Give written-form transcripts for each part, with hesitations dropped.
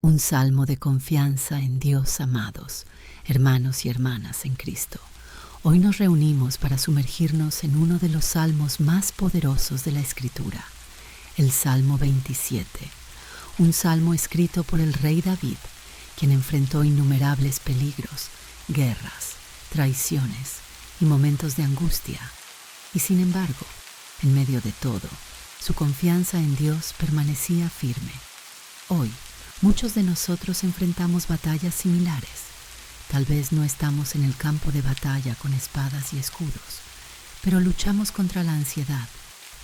Un salmo de confianza en Dios, amados, hermanos y hermanas en Cristo. Hoy nos reunimos para sumergirnos en uno de los salmos más poderosos de la Escritura, el Salmo 27, un salmo escrito por el rey David, quien enfrentó innumerables peligros, guerras, traiciones y momentos de angustia. Y sin embargo, en medio de todo, su confianza en Dios permanecía firme. Hoy, muchos de nosotros enfrentamos batallas similares. Tal vez no estamos en el campo de batalla con espadas y escudos, pero luchamos contra la ansiedad,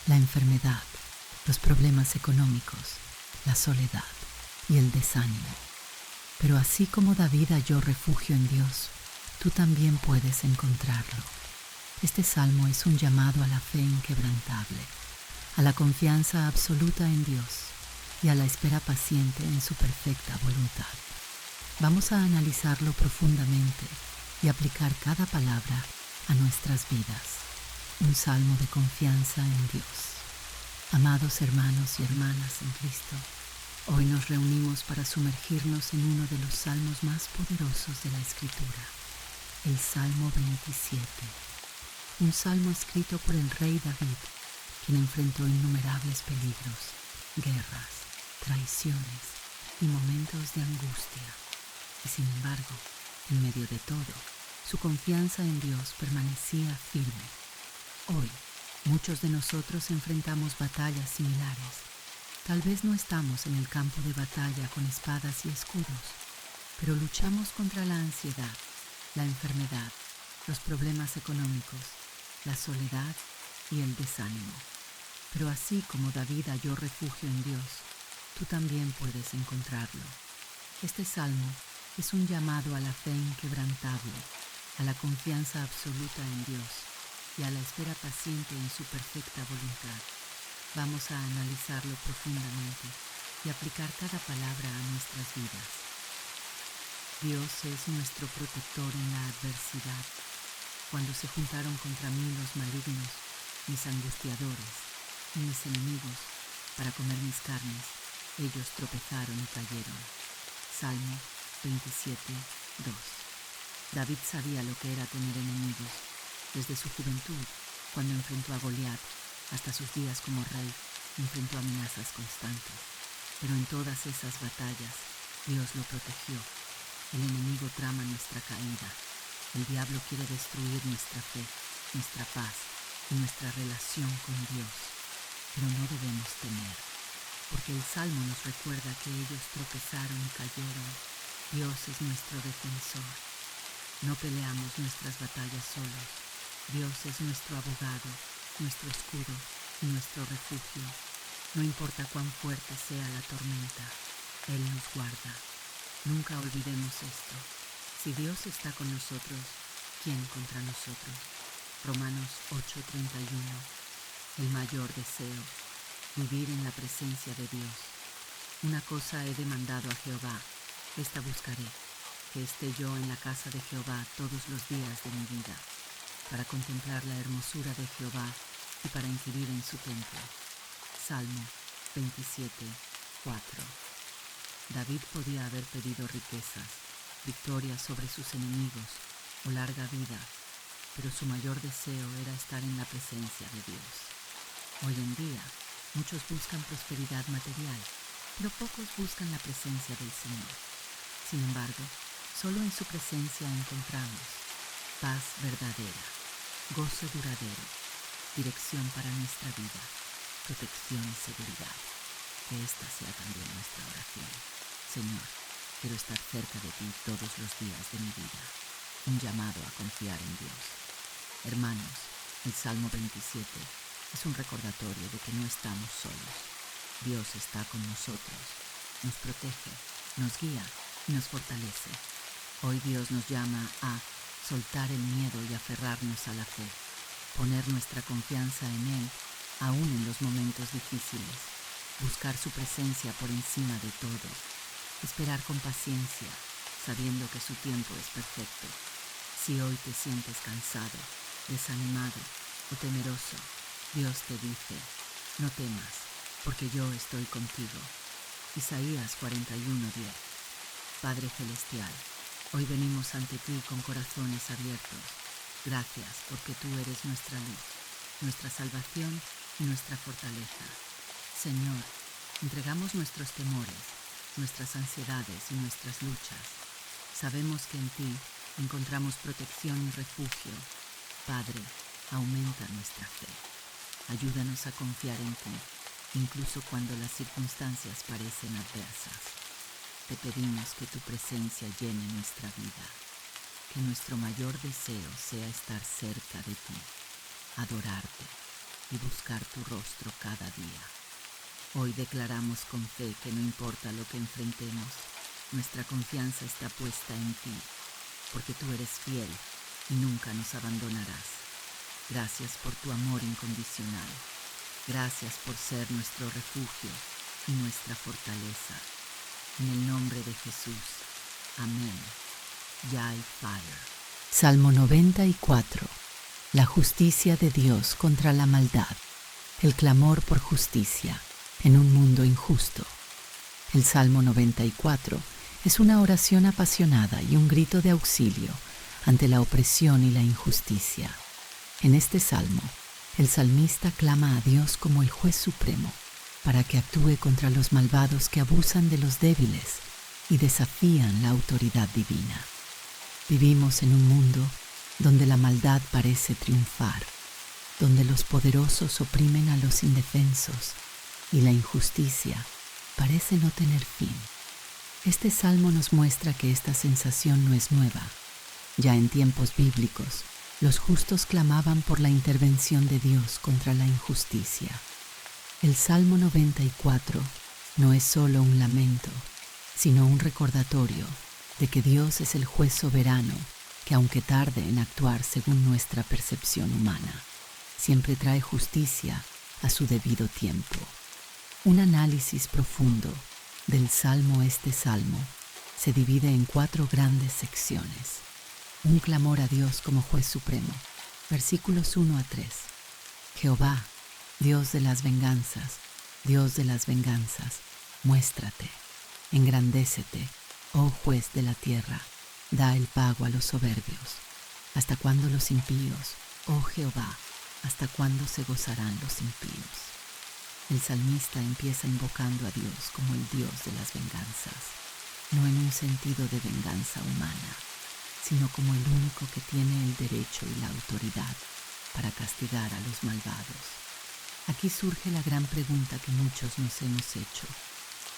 la enfermedad, los problemas económicos, la soledad y el desánimo. Pero así como David halló refugio en Dios, tú también puedes encontrarlo. Este salmo es un llamado a la fe inquebrantable, a la confianza absoluta en Dios y a la espera paciente en su perfecta voluntad. Vamos a analizarlo profundamente y aplicar cada palabra a nuestras vidas. Un salmo de confianza en Dios. Amados hermanos y hermanas en Cristo, hoy nos reunimos para sumergirnos en uno de los salmos más poderosos de la Escritura, el Salmo 27. Un salmo escrito por el rey David, quien enfrentó innumerables peligros, guerras, traiciones y momentos de angustia. Y sin embargo, en medio de todo, su confianza en Dios permanecía firme. Hoy, muchos de nosotros enfrentamos batallas similares. Tal vez no estamos en el campo de batalla con espadas y escudos, pero luchamos contra la ansiedad, la enfermedad, los problemas económicos, la soledad y el desánimo. Pero así como David halló refugio en Dios, tú también puedes encontrarlo. Este salmo es un llamado a la fe inquebrantable, a la confianza absoluta en Dios y a la espera paciente en su perfecta voluntad. Vamos a analizarlo profundamente y aplicar cada palabra a nuestras vidas. Dios es nuestro protector en la adversidad. Cuando se juntaron contra mí los malignos, mis angustiadores y mis enemigos, para comer mis carnes, ellos tropezaron y cayeron. Salmo 27, 2. David sabía lo que era tener enemigos. Desde su juventud, cuando enfrentó a Goliat, hasta sus días como rey, enfrentó amenazas constantes. Pero en todas esas batallas, Dios lo protegió. El enemigo trama nuestra caída. El diablo quiere destruir nuestra fe, nuestra paz y nuestra relación con Dios. Pero no debemos temer, porque el Salmo nos recuerda que ellos tropezaron y cayeron. Dios es nuestro defensor. No peleamos nuestras batallas solos. Dios es nuestro abogado, nuestro escudo y nuestro refugio. No importa cuán fuerte sea la tormenta, Él nos guarda. Nunca olvidemos esto. Si Dios está con nosotros, ¿quién contra nosotros? Romanos 8:31. El mayor deseo, vivir en la presencia de Dios. Una cosa he demandado a Jehová, esta buscaré, que esté yo en la casa de Jehová todos los días de mi vida, para contemplar la hermosura de Jehová y para inquirir en su templo. Salmo 27:4. David podía haber pedido riquezas, victoria sobre sus enemigos o larga vida, pero su mayor deseo era estar en la presencia de Dios. Hoy en día, muchos buscan prosperidad material, pero pocos buscan la presencia del Señor. Sin embargo, solo en su presencia encontramos paz verdadera, gozo duradero, dirección para nuestra vida, protección y seguridad. Que esta sea también nuestra oración. Señor, quiero estar cerca de ti todos los días de mi vida. Un llamado a confiar en Dios. Hermanos, el Salmo 27 es un recordatorio de que no estamos solos. Dios está con nosotros, nos protege, nos guía y nos fortalece. Hoy Dios nos llama a soltar el miedo y aferrarnos a la fe, poner nuestra confianza en Él aún en los momentos difíciles, buscar su presencia por encima de todo, esperar con paciencia, sabiendo que su tiempo es perfecto. Si hoy te sientes cansado, desanimado o temeroso, Dios te dice, no temas, porque yo estoy contigo. Isaías 41:10. Padre Celestial, hoy venimos ante ti con corazones abiertos. Gracias porque tú eres nuestra luz, nuestra salvación y nuestra fortaleza. Señor, entregamos nuestros temores, nuestras ansiedades y nuestras luchas. Sabemos que en ti encontramos protección y refugio. Padre, aumenta nuestra fe. Ayúdanos a confiar en ti, incluso cuando las circunstancias parecen adversas. Te pedimos que tu presencia llene nuestra vida, que nuestro mayor deseo sea estar cerca de ti, adorarte y buscar tu rostro cada día. Hoy declaramos con fe que no importa lo que enfrentemos, nuestra confianza está puesta en ti, porque tú eres fiel y nunca nos abandonarás. Gracias por tu amor incondicional. Gracias por ser nuestro refugio y nuestra fortaleza. En el nombre de Jesús. Amén. Yai Fire. Salmo 94. La justicia de Dios contra la maldad. El clamor por justicia en un mundo injusto. El Salmo 94 es una oración apasionada y un grito de auxilio ante la opresión y la injusticia. En este salmo, el salmista clama a Dios como el juez supremo para que actúe contra los malvados que abusan de los débiles y desafían la autoridad divina. Vivimos en un mundo donde la maldad parece triunfar, donde los poderosos oprimen a los indefensos y la injusticia parece no tener fin. Este salmo nos muestra que esta sensación no es nueva. Ya en tiempos bíblicos, los justos clamaban por la intervención de Dios contra la injusticia. El Salmo 94 no es solo un lamento, sino un recordatorio de que Dios es el juez soberano que, aunque tarde en actuar según nuestra percepción humana, siempre trae justicia a su debido tiempo. Un análisis profundo del Salmo. Este Salmo se divide en 4 grandes secciones. Un clamor a Dios como juez supremo. Versículos 1 a 3. Jehová, Dios de las venganzas, muéstrate, engrandécete, oh juez de la tierra, da el pago a los soberbios. ¿Hasta cuándo los impíos, oh Jehová, hasta cuándo se gozarán los impíos? El salmista empieza invocando a Dios como el Dios de las venganzas, no en un sentido de venganza humana, sino como el único que tiene el derecho y la autoridad para castigar a los malvados. Aquí surge la gran pregunta que muchos nos hemos hecho.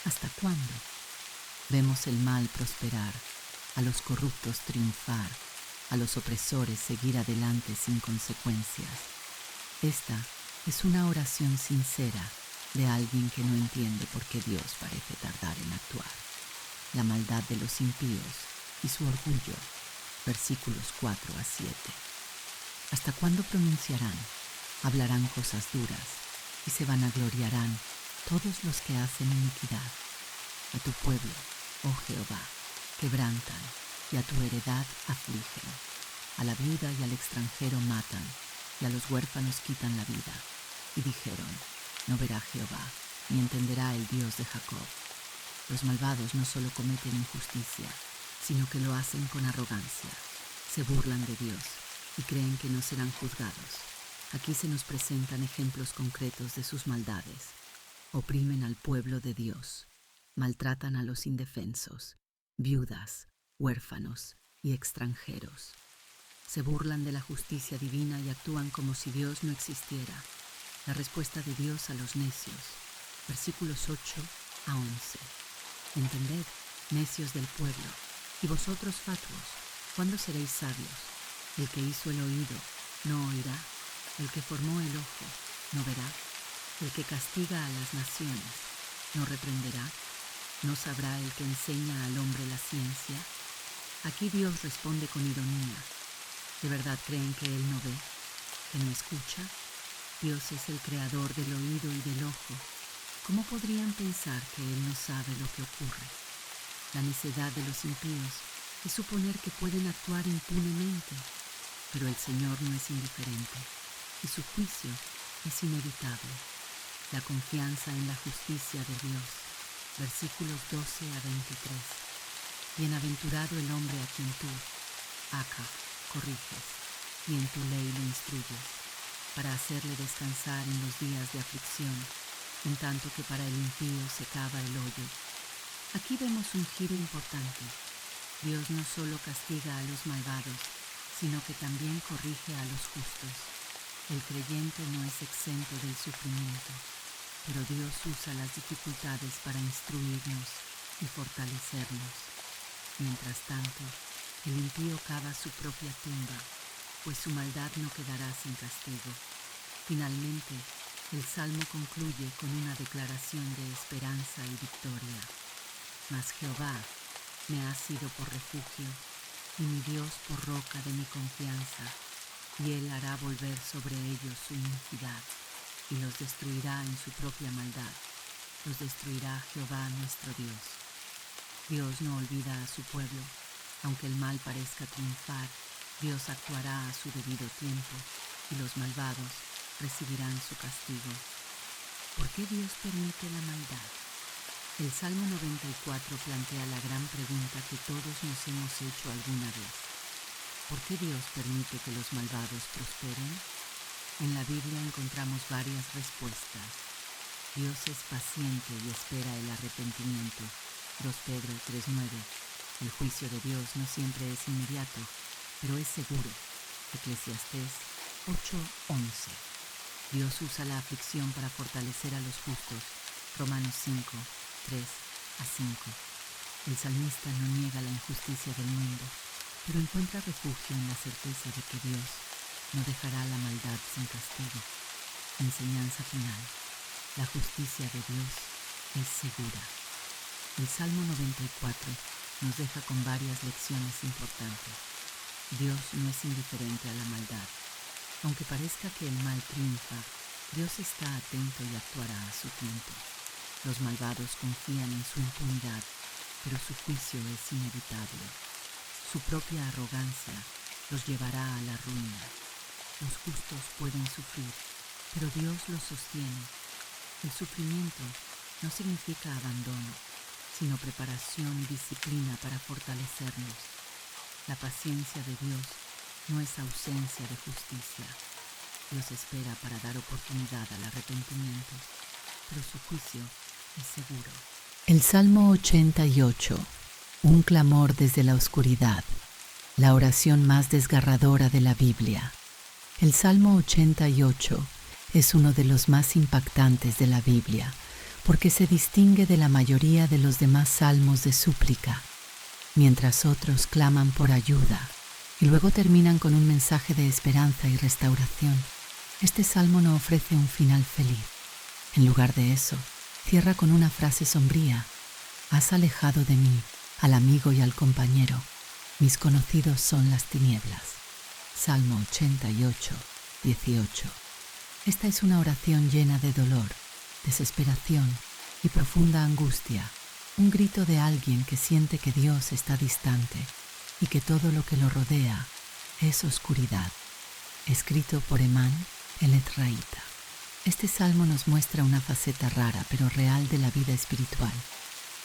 ¿Hasta cuándo? Vemos el mal prosperar, a los corruptos triunfar, a los opresores seguir adelante sin consecuencias. Esta es una oración sincera de alguien que no entiende por qué Dios parece tardar en actuar. La maldad de los impíos y su orgullo. Versículos 4 a 7. ¿Hasta cuándo pronunciarán? Hablarán cosas duras y se vanagloriarán todos los que hacen iniquidad. A tu pueblo, oh Jehová, quebrantan y a tu heredad afligen. A la viuda y al extranjero matan y a los huérfanos quitan la vida. Y dijeron, no verá Jehová, ni entenderá el Dios de Jacob. Los malvados no solo cometen injusticia, sino que lo hacen con arrogancia. Se burlan de Dios y creen que no serán juzgados. Aquí se nos presentan ejemplos concretos de sus maldades. Oprimen al pueblo de Dios, maltratan a los indefensos, viudas, huérfanos y extranjeros. Se burlan de la justicia divina y actúan como si Dios no existiera. La respuesta de Dios a los necios. Versículos 8 a 11. Entended, necios del pueblo, y vosotros fatuos, ¿cuándo seréis sabios? El que hizo el oído no oirá, el que formó el ojo no verá, el que castiga a las naciones no reprenderá, no sabrá el que enseña al hombre la ciencia. Aquí Dios responde con ironía. ¿De verdad creen que Él no ve, que no escucha? Dios es el creador del oído y del ojo. ¿Cómo podrían pensar que Él no sabe lo que ocurre? La necedad de los impíos es suponer que pueden actuar impunemente, pero el Señor no es indiferente y su juicio es inevitable. La confianza en la justicia de Dios. versículos 12 a 23. Bienaventurado el hombre a quien tú, Aca, corriges, y en tu ley lo instruyes, para hacerle descansar en los días de aflicción, en tanto que para el impío se cava el hoyo. Aquí vemos un giro importante. Dios no solo castiga a los malvados, sino que también corrige a los justos. El creyente no es exento del sufrimiento, pero Dios usa las dificultades para instruirnos y fortalecernos. Mientras tanto, el impío cava su propia tumba, pues su maldad no quedará sin castigo. Finalmente, el Salmo concluye con una declaración de esperanza y victoria. Mas Jehová me ha sido por refugio, y mi Dios por roca de mi confianza, y Él hará volver sobre ellos su iniquidad, y los destruirá en su propia maldad. Los destruirá Jehová nuestro Dios. Dios no olvida a su pueblo. Aunque el mal parezca triunfar, Dios actuará a su debido tiempo, y los malvados recibirán su castigo. ¿Por qué Dios permite la maldad? El Salmo 94 plantea la gran pregunta que todos nos hemos hecho alguna vez. ¿Por qué Dios permite que los malvados prosperen? En la Biblia encontramos varias respuestas. Dios es paciente y espera el arrepentimiento. 2 Pedro 3:9. El juicio de Dios no siempre es inmediato, pero es seguro. Eclesiastés 8:11. Dios usa la aflicción para fortalecer a los justos. Romanos 5:3-5. El salmista no niega la injusticia del mundo, pero encuentra refugio en la certeza de que Dios no dejará la maldad sin castigo. Enseñanza final. La justicia de Dios es segura. El Salmo 94 nos deja con varias lecciones importantes. Dios no es indiferente a la maldad. Aunque parezca que el mal triunfa, Dios está atento y actuará a su tiempo. Los malvados confían en su impunidad, pero su juicio es inevitable. Su propia arrogancia los llevará a la ruina. Los justos pueden sufrir, pero Dios los sostiene. El sufrimiento no significa abandono, sino preparación y disciplina para fortalecernos. La paciencia de Dios no es ausencia de justicia. Dios espera para dar oportunidad al arrepentimiento, pero su juicio es seguro. El Salmo 88, un clamor desde la oscuridad, la oración más desgarradora de la Biblia. El Salmo 88 es uno de los más impactantes de la Biblia, porque se distingue de la mayoría de los demás salmos de súplica, mientras otros claman por ayuda y luego terminan con un mensaje de esperanza y restauración. Este salmo no ofrece un final feliz. En lugar de eso, cierra con una frase sombría: has alejado de mí al amigo y al compañero, mis conocidos son las tinieblas. Salmo 88, 18. Esta es una oración llena de dolor, desesperación y profunda angustia, un grito de alguien que siente que Dios está distante y que todo lo que lo rodea es oscuridad. Escrito por Emán, el Ezraíta. Este salmo nos muestra una faceta rara pero real de la vida espiritual,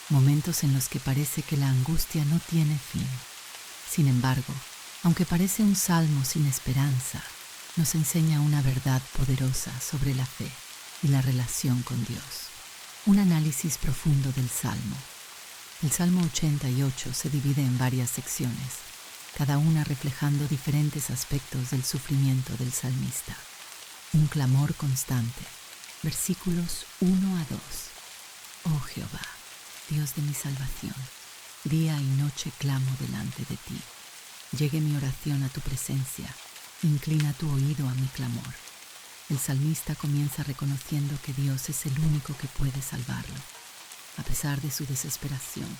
momentos en los que parece que la angustia no tiene fin. Sin embargo, aunque parece un salmo sin esperanza, nos enseña una verdad poderosa sobre la fe y la relación con Dios. Un análisis profundo del Salmo. El Salmo 88 se divide en varias secciones, cada una reflejando diferentes aspectos del sufrimiento del salmista. Un clamor constante. Versículos 1 a 2. Oh Jehová, Dios de mi salvación, día y noche clamo delante de ti. Llegue mi oración a tu presencia, inclina tu oído a mi clamor. El salmista comienza reconociendo que Dios es el único que puede salvarlo. A pesar de su desesperación,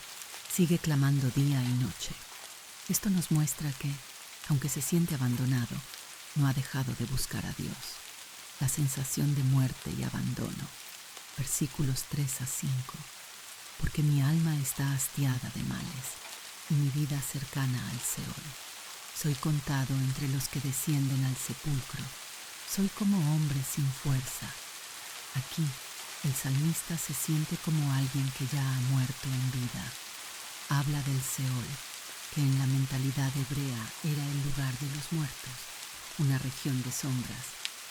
sigue clamando día y noche. Esto nos muestra que, aunque se siente abandonado, no ha dejado de buscar a Dios. La sensación de muerte y abandono. Versículos 3 a 5. Porque mi alma está hastiada de males, y mi vida cercana al Seol. Soy contado entre los que descienden al sepulcro. Soy como hombre sin fuerza. Aquí, El salmista se siente como alguien que ya ha muerto en vida. Habla del Seol, que en la mentalidad hebrea era el lugar de los muertos, una región de sombras,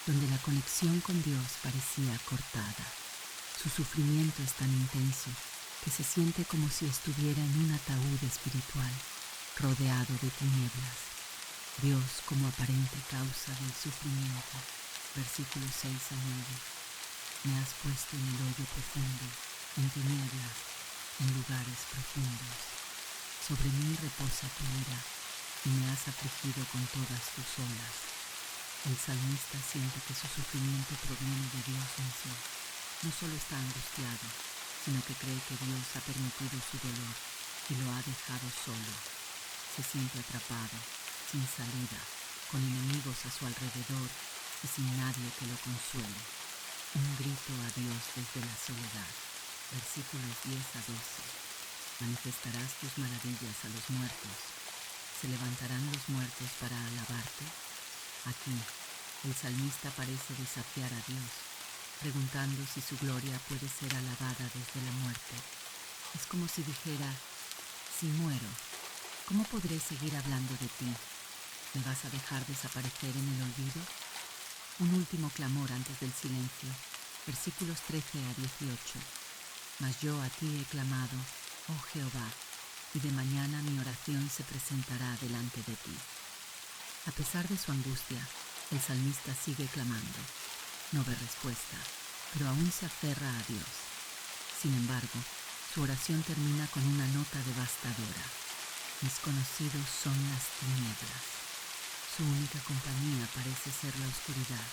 donde la conexión con Dios parecía cortada. Su sufrimiento es tan intenso que se siente como si estuviera en un ataúd espiritual, rodeado de tinieblas. Dios como aparente causa del sufrimiento. Versículos 6 a 9. Me has puesto en el hoyo profundo, en tinieblas, en lugares profundos. Sobre mí reposa tu ira, y me has afligido con todas tus olas. El salmista siente que su sufrimiento proviene de Dios mismo. No solo está angustiado, sino que cree que Dios ha permitido su dolor y lo ha dejado solo. Se siente atrapado, sin salida, con enemigos a su alrededor y sin nadie que lo consuele. Un grito a Dios desde la soledad. Versículos 10 a 12. Manifestarás tus maravillas a los muertos. ¿Se levantarán los muertos para alabarte? Aquí, el salmista parece desafiar a Dios, preguntando si su gloria puede ser alabada desde la muerte. Es como si dijera, si muero, ¿cómo podré seguir hablando de ti? ¿Me vas a dejar desaparecer en el olvido? Un último clamor antes del silencio. Versículos 13 a 18. Mas yo a ti he clamado, oh Jehová, y de mañana mi oración se presentará delante de ti. A pesar de su angustia, el salmista sigue clamando. No ve respuesta, pero aún se aferra a Dios. Sin embargo, su oración termina con una nota devastadora. Mis conocidos son las tinieblas. Su única compañía parece ser la oscuridad.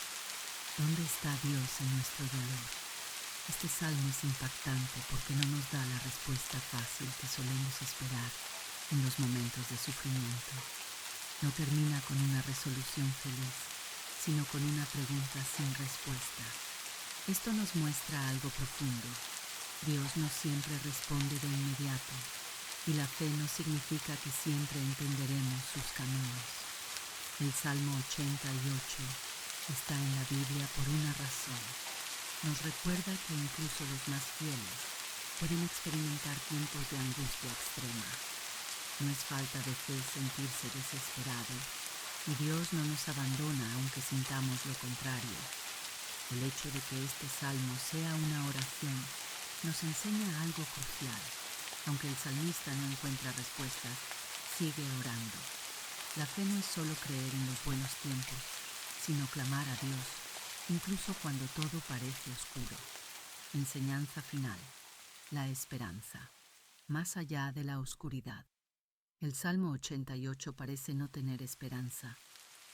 ¿Dónde está Dios en nuestro dolor? Este salmo es impactante porque no nos da la respuesta fácil que solemos esperar en los momentos de sufrimiento. No termina con una resolución feliz, sino con una pregunta sin respuesta. Esto nos muestra algo profundo. Dios no siempre responde de inmediato, y la fe no significa que siempre entenderemos sus caminos. El Salmo 88 está en la Biblia por una razón. Nos recuerda que incluso los más fieles pueden experimentar tiempos de angustia extrema. No es falta de fe sentirse desesperado, y Dios no nos abandona aunque sintamos lo contrario. El hecho de que este salmo sea una oración nos enseña algo crucial. Aunque el salmista no encuentra respuestas, sigue orando. La fe no es solo creer en los buenos tiempos, sino clamar a Dios, incluso cuando todo parece oscuro. Enseñanza final: la esperanza, más allá de la oscuridad. El Salmo 88 parece no tener esperanza,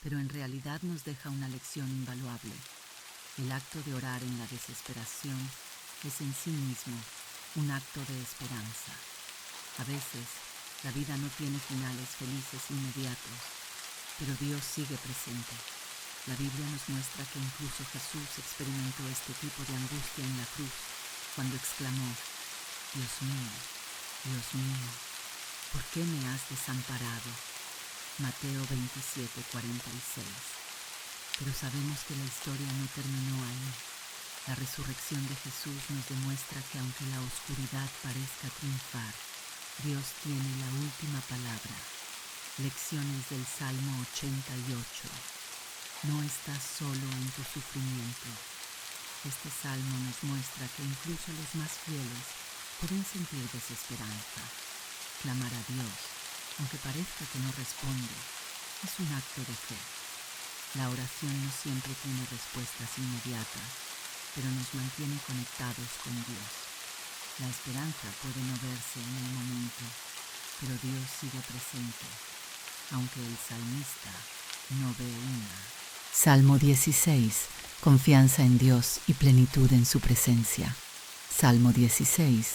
pero en realidad nos deja una lección invaluable. El acto de orar en la desesperación es en sí mismo un acto de esperanza. A veces, la vida no tiene finales felices inmediatos, pero Dios sigue presente. La Biblia nos muestra que incluso Jesús experimentó este tipo de angustia en la cruz, cuando exclamó, Dios mío, ¿por qué me has desamparado? Mateo 27:46. Pero sabemos que la historia no terminó ahí. La resurrección de Jesús nos demuestra que aunque la oscuridad parezca triunfar, Dios tiene la última palabra. Lecciones del Salmo 88. No estás solo en tu sufrimiento. Este salmo nos muestra que incluso los más fieles pueden sentir desesperanza. Clamar a Dios, aunque parezca que no responde, es un acto de fe. La oración no siempre tiene respuestas inmediatas, pero nos mantiene conectados con Dios. La esperanza puede no verse en el momento, pero Dios sigue presente, aunque el salmista no ve una. Salmo 16. Confianza en Dios y plenitud en su presencia. Salmo 16,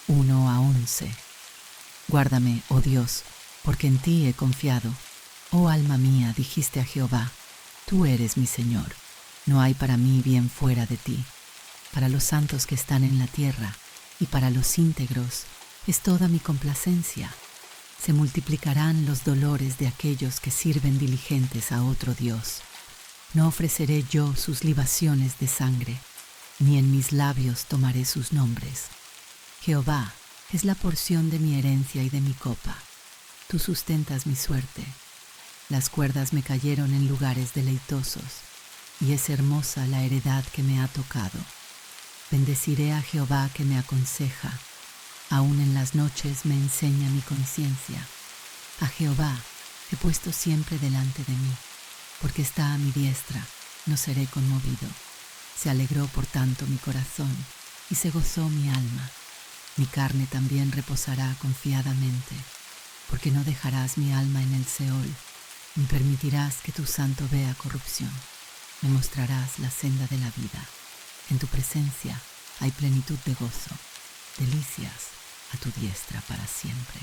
1 a 11. Guárdame, oh Dios, porque en ti he confiado. Oh alma mía, dijiste a Jehová, tú eres mi Señor. No hay para mí bien fuera de ti. Para los santos que están en la tierra y para los íntegros es toda mi complacencia. Se multiplicarán los dolores de aquellos que sirven diligentes a otro Dios. No ofreceré yo sus libaciones de sangre. ni en mis labios tomaré sus nombres. Jehová es la porción de mi herencia y de mi copa. Tú sustentas mi suerte. Las cuerdas me cayeron en lugares deleitosos, y es hermosa la heredad que me ha tocado. Bendeciré a Jehová que me aconseja, aún en las noches me enseña mi conciencia. A Jehová he puesto siempre delante de mí, porque está a mi diestra, no seré conmovido. Se alegró por tanto mi corazón, y se gozó mi alma. Mi carne también reposará confiadamente, porque no dejarás mi alma en el Seol, ni permitirás que tu santo vea corrupción. Me mostrarás la senda de la vida. En tu presencia hay plenitud de gozo, delicias a tu diestra para siempre.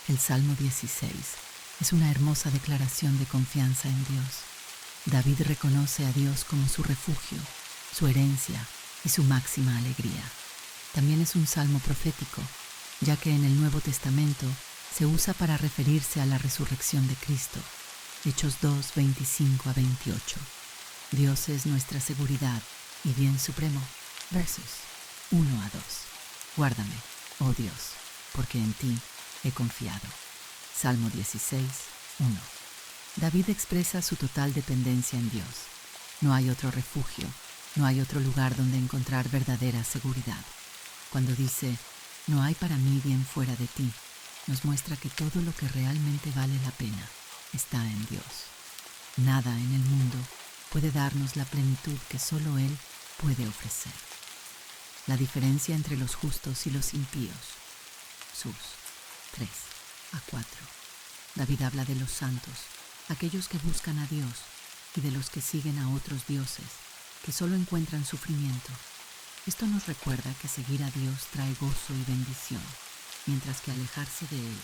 El Salmo 16 es una hermosa declaración de confianza en Dios. David reconoce a Dios como su refugio, su herencia y su máxima alegría. También es un salmo profético, ya que en el Nuevo Testamento se usa para referirse a la resurrección de Cristo. Hechos 2, 25 a 28. Dios es nuestra seguridad y bien supremo. Versos 1 a 2. Guárdame, oh Dios, porque en ti he confiado. Salmo 16, 1. David expresa su total dependencia en Dios. No hay otro refugio, no hay otro lugar donde encontrar verdadera seguridad. Cuando dice, no hay para mí bien fuera de ti, nos muestra que todo lo que realmente vale la pena está en Dios. Nada en el mundo puede darnos la plenitud que solo Él puede ofrecer. La diferencia entre los justos y los impíos. Sus 3 a 4. David habla de los santos, aquellos que buscan a Dios, y de los que siguen a otros dioses, que solo encuentran sufrimiento. Esto nos recuerda que seguir a Dios trae gozo y bendición, mientras que alejarse de Él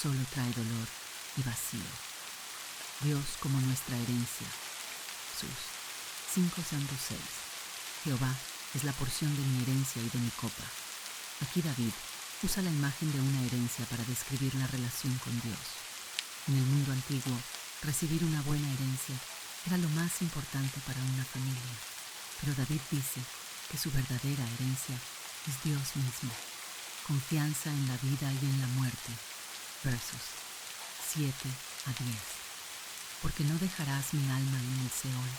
solo trae dolor y vacío. Dios como nuestra herencia. Sus 5:6. Jehová es la porción de mi herencia y de mi copa. Aquí David usa la imagen de una herencia para describir la relación con Dios. En el mundo antiguo, recibir una buena herencia era lo más importante para una familia, pero David dice que su verdadera herencia es Dios mismo. Confianza en la vida y en la muerte. Versos 7 a 10. Porque no dejarás mi alma en el Seol.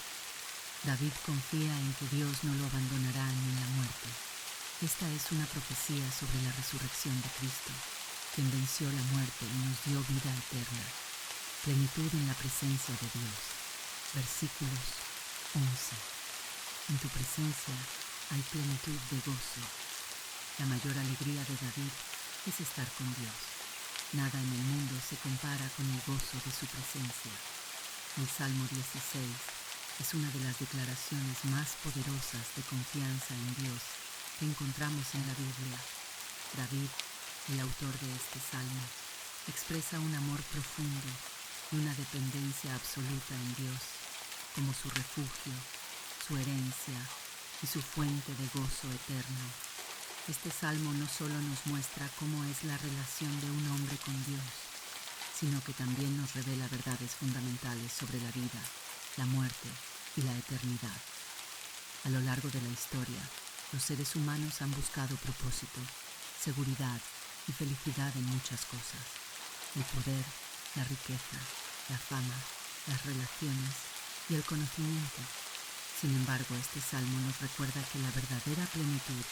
David confía en que Dios no lo abandonará ni en la muerte. Esta es una profecía sobre la resurrección de Cristo, quien venció la muerte y nos dio vida eterna. Plenitud en la presencia de Dios. Versículos 11. En tu presencia hay plenitud de gozo. La mayor alegría de David es estar con Dios. Nada en el mundo se compara con el gozo de su presencia. El Salmo 16 es una de las declaraciones más poderosas de confianza en Dios que encontramos en la Biblia. David, el autor de este salmo, expresa un amor profundo y una dependencia absoluta en Dios, como su refugio, su herencia y su fuente de gozo eterno. Este salmo no solo nos muestra cómo es la relación de un hombre con Dios, sino que también nos revela verdades fundamentales sobre la vida, la muerte y la eternidad. A lo largo de la historia, los seres humanos han buscado propósito, seguridad y felicidad en muchas cosas. El poder, la riqueza, la fama, las relaciones y el conocimiento. Sin embargo, este salmo nos recuerda que la verdadera plenitud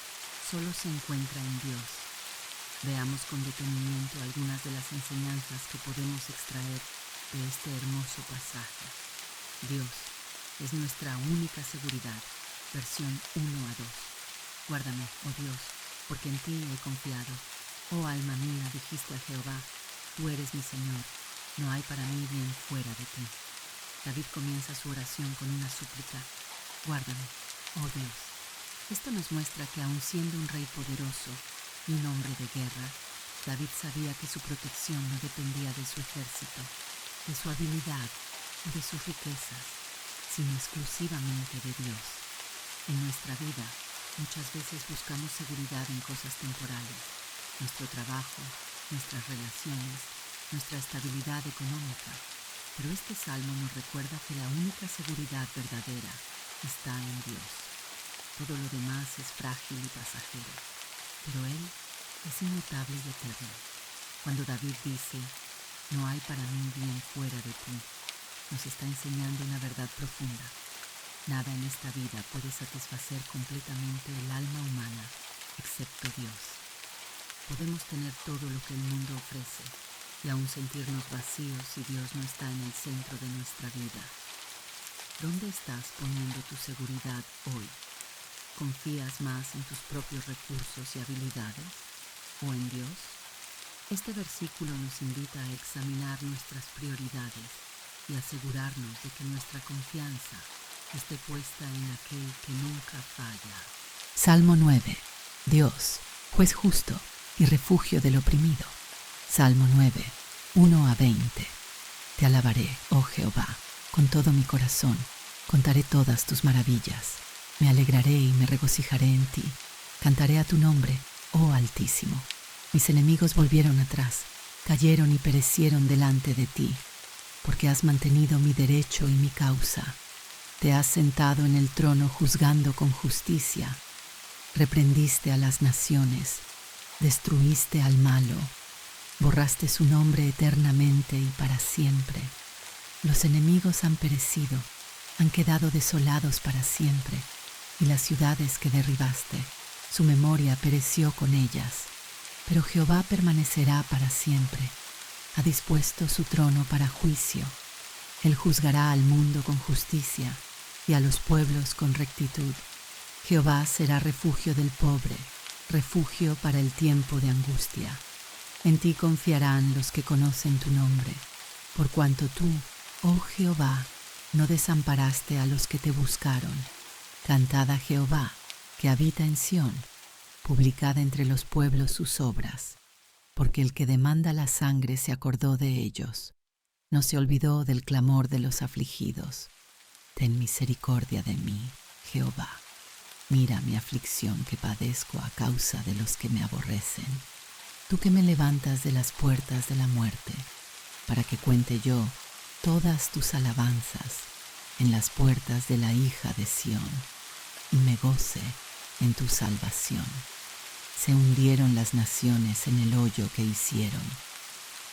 solo se encuentra en Dios. Veamos con detenimiento algunas de las enseñanzas que podemos extraer de este hermoso pasaje. Dios es nuestra única seguridad. Versión 1 a 2. Guárdame, oh Dios, porque en ti he confiado. Oh alma mía, dijiste a Jehová, tú eres mi Señor, no hay para mí bien fuera de ti. David comienza su oración con una súplica. Guárdame, oh Dios. Esto nos muestra que aun siendo un rey poderoso y un hombre de guerra, David sabía que su protección no dependía de su ejército, de su habilidad o de sus riquezas, sino exclusivamente de Dios. En nuestra vida, muchas veces buscamos seguridad en cosas temporales, nuestro trabajo, nuestras relaciones, nuestra estabilidad económica, pero este salmo nos recuerda que la única seguridad verdadera está en Dios. Todo lo demás es frágil y pasajero, pero Él es inmutable y eterno. Cuando David dice, no hay para mí bien fuera de ti, nos está enseñando una verdad profunda. Nada en esta vida puede satisfacer completamente el alma humana, excepto Dios. Podemos tener todo lo que el mundo ofrece y aún sentirnos vacíos si Dios no está en el centro de nuestra vida. ¿Dónde estás poniendo tu seguridad hoy? ¿Confías más en tus propios recursos y habilidades o en Dios? Este versículo nos invita a examinar nuestras prioridades y asegurarnos de que nuestra confianza esté puesta en aquel que nunca falla. Salmo 9. Dios, juez justo y refugio del oprimido. Salmo 9, 1 a 20. Te alabaré, oh Jehová, con todo mi corazón. Contaré todas tus maravillas. Me alegraré y me regocijaré en ti. Cantaré a tu nombre, oh Altísimo. Mis enemigos volvieron atrás, cayeron y perecieron delante de ti, porque has mantenido mi derecho y mi causa. Te has sentado en el trono juzgando con justicia. Reprendiste a las naciones, destruiste al malo, borraste su nombre eternamente y para siempre. Los enemigos han perecido, han quedado desolados para siempre, y las ciudades que derribaste, su memoria pereció con ellas. Pero Jehová permanecerá para siempre, ha dispuesto su trono para juicio. Él juzgará al mundo con justicia y a los pueblos con rectitud. Jehová será refugio del pobre, refugio para el tiempo de angustia. En ti confiarán los que conocen tu nombre, por cuanto tú, oh Jehová, no desamparaste a los que te buscaron. Cantad a Jehová, que habita en Sión, publicad entre los pueblos sus obras, porque el que demanda la sangre se acordó de ellos, no se olvidó del clamor de los afligidos. Ten misericordia de mí, Jehová. Mira mi aflicción que padezco a causa de los que me aborrecen. Tú que me levantas de las puertas de la muerte, para que cuente yo todas tus alabanzas en las puertas de la hija de Sión, y me goce en tu salvación. Se hundieron las naciones en el hoyo que hicieron,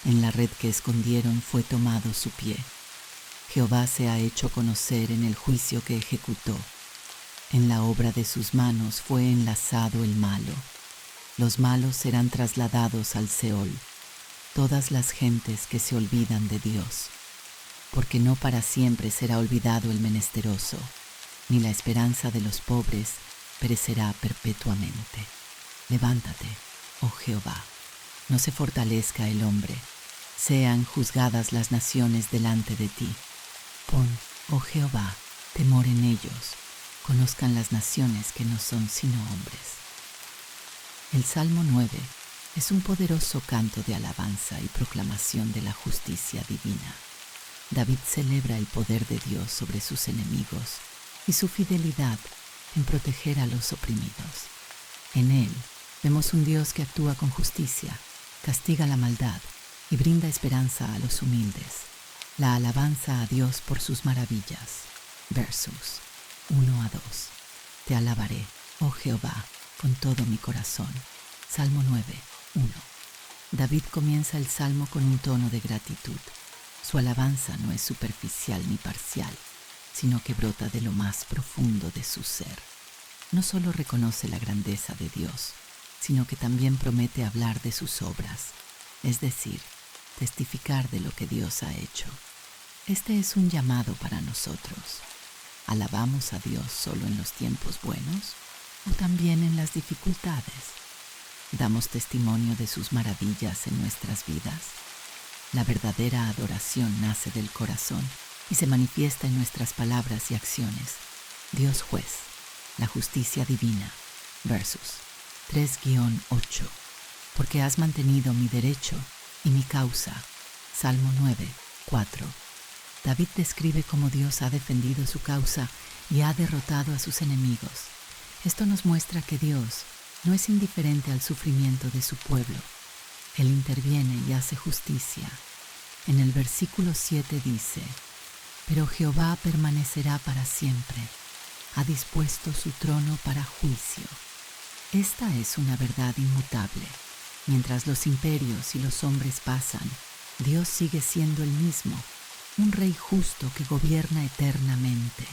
en la red que escondieron fue tomado su pie. Jehová se ha hecho conocer en el juicio que ejecutó. En la obra de sus manos fue enlazado el malo. Los malos serán trasladados al Seol, todas las gentes que se olvidan de Dios, porque no para siempre será olvidado el menesteroso, ni la esperanza de los pobres perecerá perpetuamente. Levántate, oh Jehová, no se fortalezca el hombre, sean juzgadas las naciones delante de ti. Pon, oh Jehová, temor en ellos, conozcan las naciones que no son sino hombres. El Salmo 9 es un poderoso canto de alabanza y proclamación de la justicia divina. David celebra el poder de Dios sobre sus enemigos y su fidelidad en proteger a los oprimidos. En él vemos un Dios que actúa con justicia, castiga la maldad y brinda esperanza a los humildes. La alabanza a Dios por sus maravillas. Versos 1 a 2. Te alabaré, oh Jehová, con todo mi corazón. Salmo 9, 1. David comienza el salmo con un tono de gratitud. Su alabanza no es superficial ni parcial, sino que brota de lo más profundo de su ser. No solo reconoce la grandeza de Dios, sino que también promete hablar de sus obras, es decir, testificar de lo que Dios ha hecho. Este es un llamado para nosotros. ¿Alabamos a Dios solo en los tiempos buenos o también en las dificultades? ¿Damos testimonio de sus maravillas en nuestras vidas? La verdadera adoración nace del corazón y se manifiesta en nuestras palabras y acciones. Dios juez, la justicia divina. Versos 3-8. Porque has mantenido mi derecho y mi causa. Salmo 9, 4. David describe cómo Dios ha defendido su causa y ha derrotado a sus enemigos. Esto nos muestra que Dios no es indiferente al sufrimiento de su pueblo. Él interviene y hace justicia. En el versículo 7 dice, pero Jehová permanecerá para siempre, ha dispuesto su trono para juicio. Esta es una verdad inmutable. Mientras los imperios y los hombres pasan, Dios sigue siendo el mismo, un rey justo que gobierna eternamente.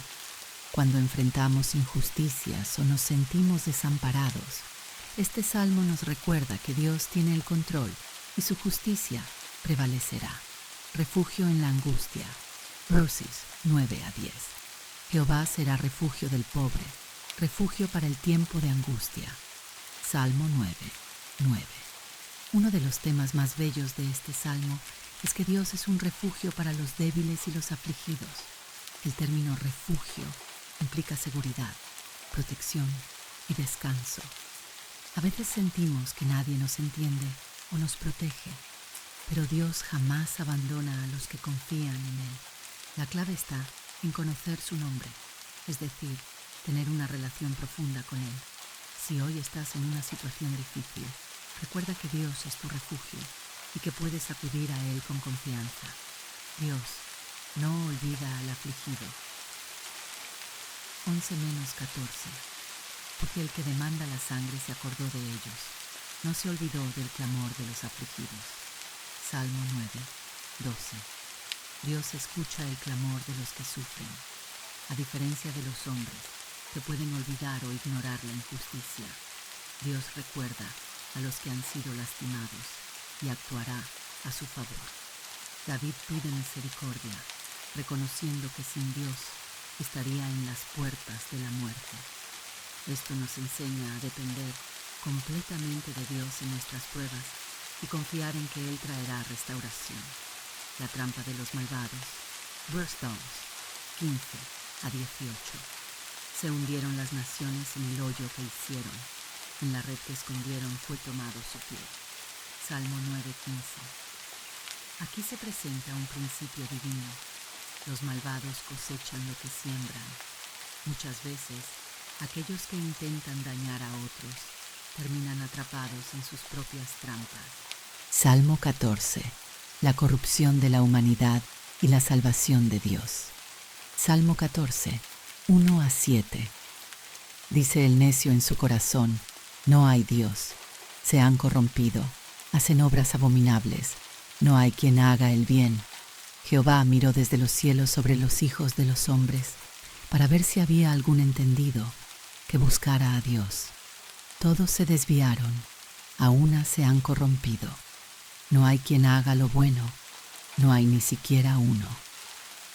Cuando enfrentamos injusticias o nos sentimos desamparados, este salmo nos recuerda que Dios tiene el control y su justicia prevalecerá. Refugio en la angustia. Versos 9 a 10. Jehová será refugio del pobre, refugio para el tiempo de angustia. Salmo 9, 9. Uno de los temas más bellos de este salmo es que Dios es un refugio para los débiles y los afligidos. El término refugio implica seguridad, protección y descanso. A veces sentimos que nadie nos entiende o nos protege, pero Dios jamás abandona a los que confían en Él. La clave está en conocer su nombre, es decir, tener una relación profunda con Él. Si hoy estás en una situación difícil, recuerda que Dios es tu refugio y que puedes acudir a Él con confianza. Dios no olvida al afligido. 11-14. Porque el que demanda la sangre se acordó de ellos, no se olvidó del clamor de los afligidos. Salmo 9, 12. Dios escucha el clamor de los que sufren, a diferencia de los hombres, que pueden olvidar o ignorar la injusticia. Dios recuerda a los que han sido lastimados y actuará a su favor. David pide misericordia, reconociendo que sin Dios estaría en las puertas de la muerte. Esto nos enseña a depender completamente de Dios en nuestras pruebas y confiar en que Él traerá restauración. La trampa de los malvados. Versos 15-18. Se hundieron las naciones en el hoyo que hicieron. En la red que escondieron fue tomado su pie. Salmo 9:15. Aquí se presenta un principio divino. Los malvados cosechan lo que siembran. Muchas veces, aquellos que intentan dañar a otros terminan atrapados en sus propias trampas. Salmo 14. La corrupción de la humanidad y la salvación de Dios. Salmo 14, 1-7. Dice el necio en su corazón, no hay Dios. Se han corrompido, hacen obras abominables, no hay quien haga el bien. Jehová miró desde los cielos sobre los hijos de los hombres, para ver si había algún entendido que buscara a Dios. Todos se desviaron, a una se han corrompido. No hay quien haga lo bueno, no hay ni siquiera uno.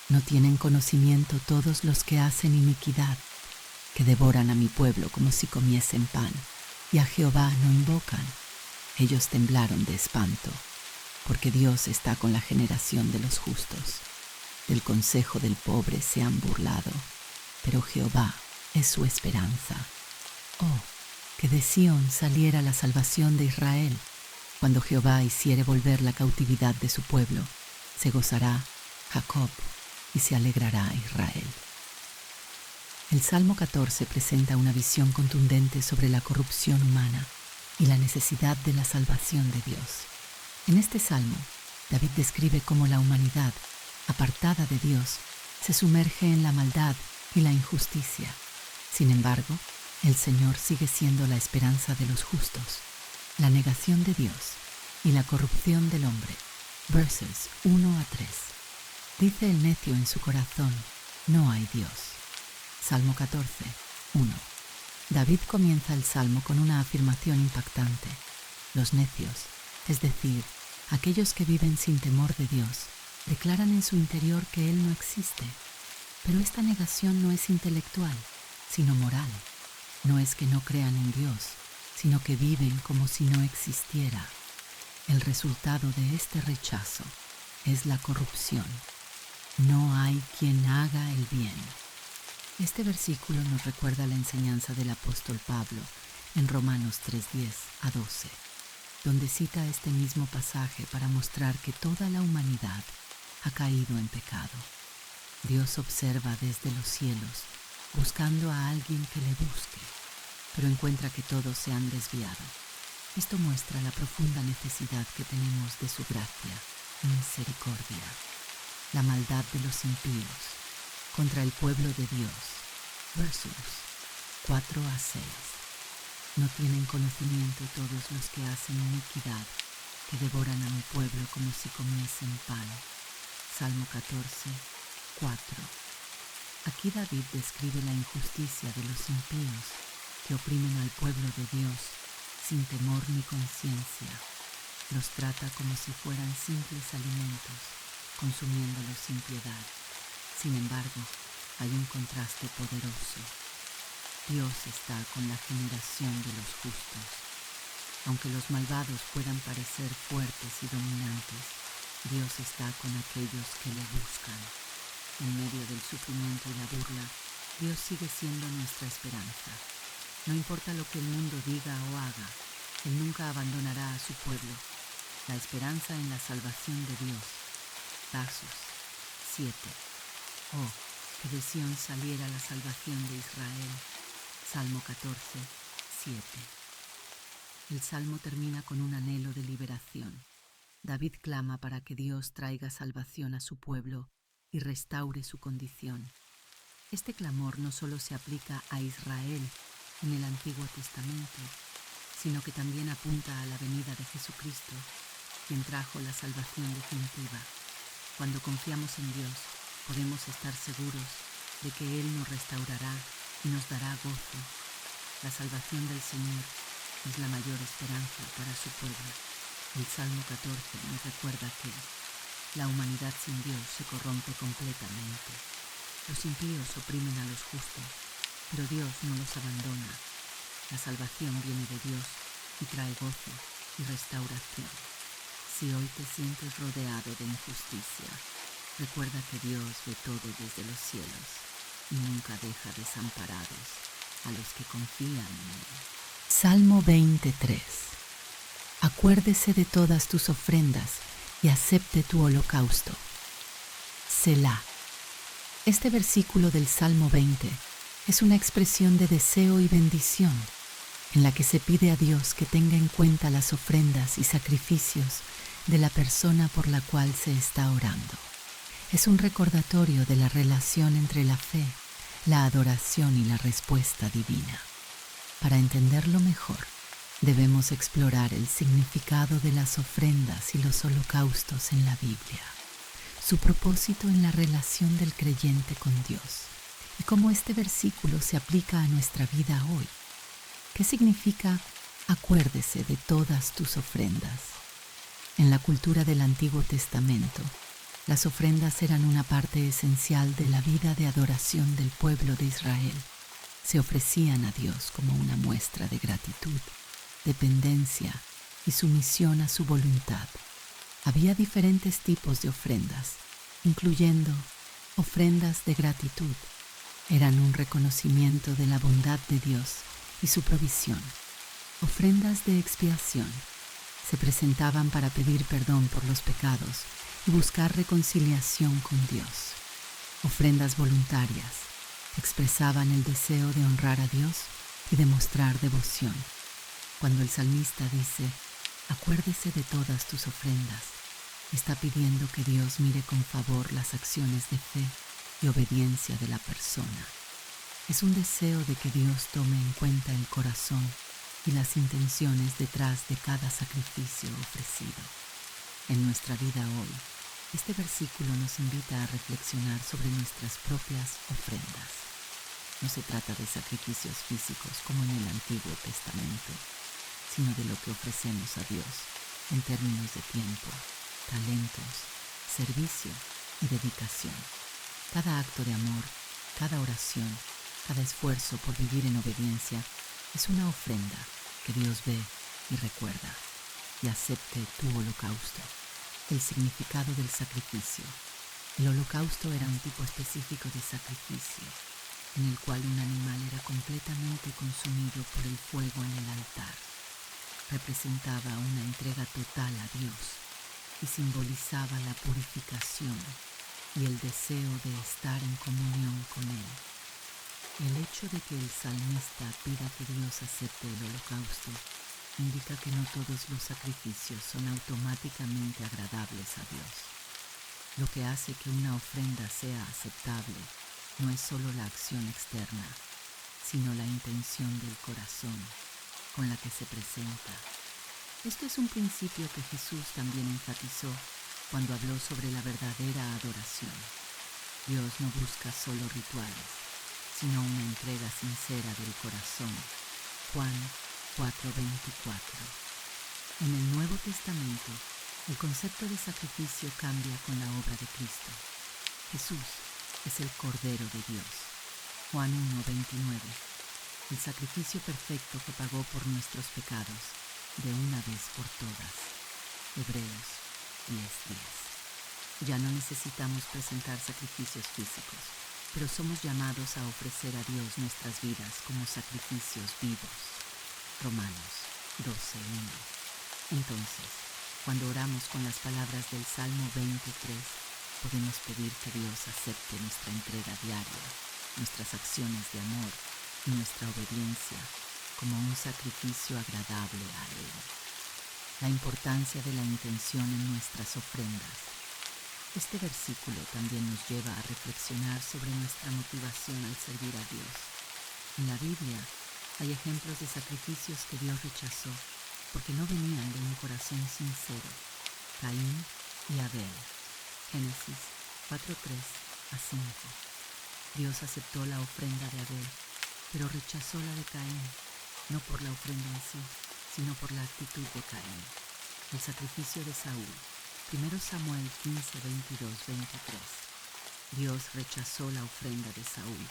No tienen conocimiento todos los que hacen iniquidad, que devoran a mi pueblo como si comiesen pan, y a Jehová no invocan. Ellos temblaron de espanto, porque Dios está con la generación de los justos. Del consejo del pobre se han burlado, pero Jehová es su esperanza. Oh, que de Sión saliera la salvación de Israel. Cuando Jehová hiciere volver la cautividad de su pueblo, se gozará Jacob y se alegrará Israel. El Salmo 14 presenta una visión contundente sobre la corrupción humana y la necesidad de la salvación de Dios. En este salmo, David describe cómo la humanidad, apartada de Dios, se sumerge en la maldad y la injusticia. Sin embargo, el Señor sigue siendo la esperanza de los justos. La negación de Dios y la corrupción del hombre. Versos 1-3. Dice el necio en su corazón, no hay Dios. Salmo 14, 1. David comienza el salmo con una afirmación impactante. Los necios, es decir, aquellos que viven sin temor de Dios, declaran en su interior que Él no existe. Pero esta negación no es intelectual, sino moral. No es que no crean en Dios, sino que viven como si no existiera. El resultado de este rechazo es la corrupción. No hay quien haga el bien. Este versículo nos recuerda la enseñanza del apóstol Pablo en Romanos 3:10-12, donde cita este mismo pasaje para mostrar que toda la humanidad ha caído en pecado. Dios observa desde los cielos, buscando a alguien que le busque, pero encuentra que todos se han desviado. Esto muestra la profunda necesidad que tenemos de su gracia y misericordia. La maldad de los impíos contra el pueblo de Dios Versos 4 a 6. No tienen conocimiento todos los que hacen iniquidad, que devoran a mi pueblo como si comiesen pan. Salmo 14, 4. Aquí David describe la injusticia de los impíos que oprimen al pueblo de Dios sin temor ni conciencia. Los trata como si fueran simples alimentos, consumiéndolos sin piedad. Sin embargo, hay un contraste poderoso. Dios está con la generación de los justos. Aunque los malvados puedan parecer fuertes y dominantes, Dios está con aquellos que le buscan. En medio del sufrimiento y la burla, Dios sigue siendo nuestra esperanza. No importa lo que el mundo diga o haga, Él nunca abandonará a su pueblo. La esperanza en la salvación de Dios. Versos 7. Oh, que de Sión saliera la salvación de Israel. Salmo 14, 7. El salmo termina con un anhelo de liberación. David clama para que Dios traiga salvación a su pueblo y restaure su condición. Este clamor no solo se aplica a Israel en el Antiguo Testamento, sino que también apunta a la venida de Jesucristo, quien trajo la salvación definitiva. Cuando confiamos en Dios, podemos estar seguros de que Él nos restaurará y nos dará gozo. La salvación del Señor es la mayor esperanza para su pueblo. El Salmo 14 nos recuerda que la humanidad sin Dios se corrompe completamente. Los impíos oprimen a los justos, pero Dios no los abandona. La salvación viene de Dios y trae gozo y restauración. Si hoy te sientes rodeado de injusticia, recuerda que Dios ve todo desde los cielos y nunca deja desamparados a los que confían en Él. Salmo 23. Acuérdese de todas tus ofrendas y acepte tu holocausto. Selah. Este versículo del Salmo 20 es una expresión de deseo y bendición, en la que se pide a Dios que tenga en cuenta las ofrendas y sacrificios de la persona por la cual se está orando. Es un recordatorio de la relación entre la fe, la adoración y la respuesta divina. Para entenderlo mejor, debemos explorar el significado de las ofrendas y los holocaustos en la Biblia, su propósito en la relación del creyente con Dios y cómo este versículo se aplica a nuestra vida hoy. ¿Qué significa acuérdese de todas tus ofrendas? En la cultura del Antiguo Testamento, las ofrendas eran una parte esencial de la vida de adoración del pueblo de Israel. Se ofrecían a Dios como una muestra de gratitud, dependencia y sumisión a su voluntad. Había diferentes tipos de ofrendas, incluyendo ofrendas de gratitud. Eran un reconocimiento de la bondad de Dios y su provisión. Ofrendas de expiación. Se presentaban para pedir perdón por los pecados y buscar reconciliación con Dios. Ofrendas voluntarias. Expresaban el deseo de honrar a Dios y de mostrar devoción. Cuando el salmista dice, acuérdese de todas tus ofrendas, está pidiendo que Dios mire con favor las acciones de fe y obediencia de la persona. Es un deseo de que Dios tome en cuenta el corazón y las intenciones detrás de cada sacrificio ofrecido. En nuestra vida hoy, este versículo nos invita a reflexionar sobre nuestras propias ofrendas. No se trata de sacrificios físicos como en el Antiguo Testamento, sino de lo que ofrecemos a Dios en términos de tiempo, talentos, servicio y dedicación. Cada acto de amor, cada oración, cada esfuerzo por vivir en obediencia es una ofrenda que Dios ve y recuerda. Y acepte tu holocausto. El significado del sacrificio. El holocausto era un tipo específico de sacrificio, en el cual un animal era completamente consumido por el fuego en el altar. Representaba una entrega total a Dios y simbolizaba la purificación y el deseo de estar en comunión con Él. El hecho de que el salmista pida que Dios acepte el holocausto indica que no todos los sacrificios son automáticamente agradables a Dios. Lo que hace que una ofrenda sea aceptable no es solo la acción externa, sino la intención del corazón con la que se presenta. Esto es un principio que Jesús también enfatizó cuando habló sobre la verdadera adoración. Dios no busca solo rituales, sino una entrega sincera del corazón. Juan 4:24. En el Nuevo Testamento, el concepto de sacrificio cambia con la obra de Cristo. Jesús es el Cordero de Dios. Juan 1:29. El sacrificio perfecto que pagó por nuestros pecados de una vez por todas. Hebreos 10:10. Ya no necesitamos presentar sacrificios físicos, pero somos llamados a ofrecer a Dios nuestras vidas como sacrificios vivos. Romanos 12:1. Entonces, cuando oramos con las palabras del Salmo 23, podemos pedir que Dios acepte nuestra entrega diaria, nuestras acciones de amor y nuestra obediencia como un sacrificio agradable a Él. La importancia de la intención en nuestras ofrendas. Este versículo también nos lleva a reflexionar sobre nuestra motivación al servir a Dios. En la Biblia hay ejemplos de sacrificios que Dios rechazó porque no venían de un corazón sincero. Caín y Abel. Génesis 4:3-5. Dios aceptó la ofrenda de Abel, pero rechazó la de Caín, no por la ofrenda en sí, sino por la actitud de Caín. El sacrificio de Saúl. 1 Samuel 15:22-23. Dios rechazó la ofrenda de Saúl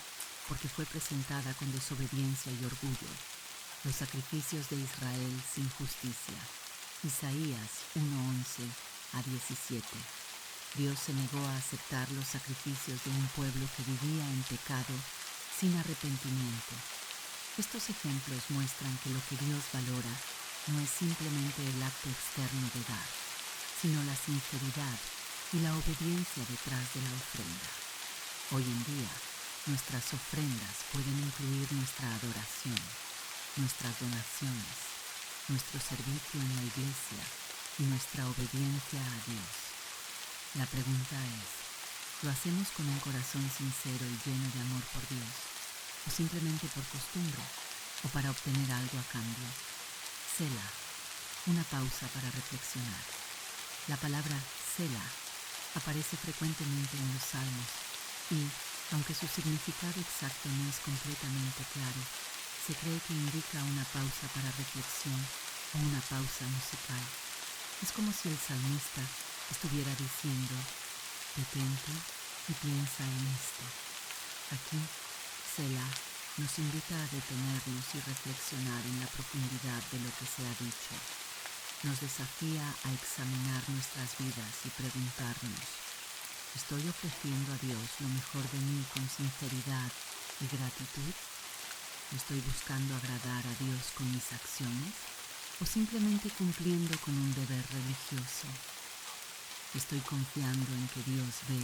porque fue presentada con desobediencia y orgullo. Los sacrificios de Israel sin justicia. Isaías 1:11-17. Dios se negó a aceptar los sacrificios de un pueblo que vivía en pecado sin arrepentimiento. Estos ejemplos muestran que lo que Dios valora no es simplemente el acto externo de dar, sino la sinceridad y la obediencia detrás de la ofrenda. Hoy en día, nuestras ofrendas pueden incluir nuestra adoración, nuestras donaciones, nuestro servicio en la iglesia y nuestra obediencia a Dios. La pregunta es, ¿lo hacemos con un corazón sincero y lleno de amor por Dios? ¿O simplemente por costumbre? ¿O para obtener algo a cambio? Selah, una pausa para reflexionar. La palabra Selah aparece frecuentemente en los Salmos y, aunque su significado exacto no es completamente claro, se cree que indica una pausa para reflexión o una pausa musical. Es como si el salmista estuviera diciendo, detente y piensa en esto. Aquí, Selah nos invita a detenernos y reflexionar en la profundidad de lo que se ha dicho. Nos desafía a examinar nuestras vidas y preguntarnos, ¿estoy ofreciendo a Dios lo mejor de mí con sinceridad y gratitud? ¿Estoy buscando agradar a Dios con mis acciones o simplemente cumpliendo con un deber religioso? ¿Estoy confiando en que Dios ve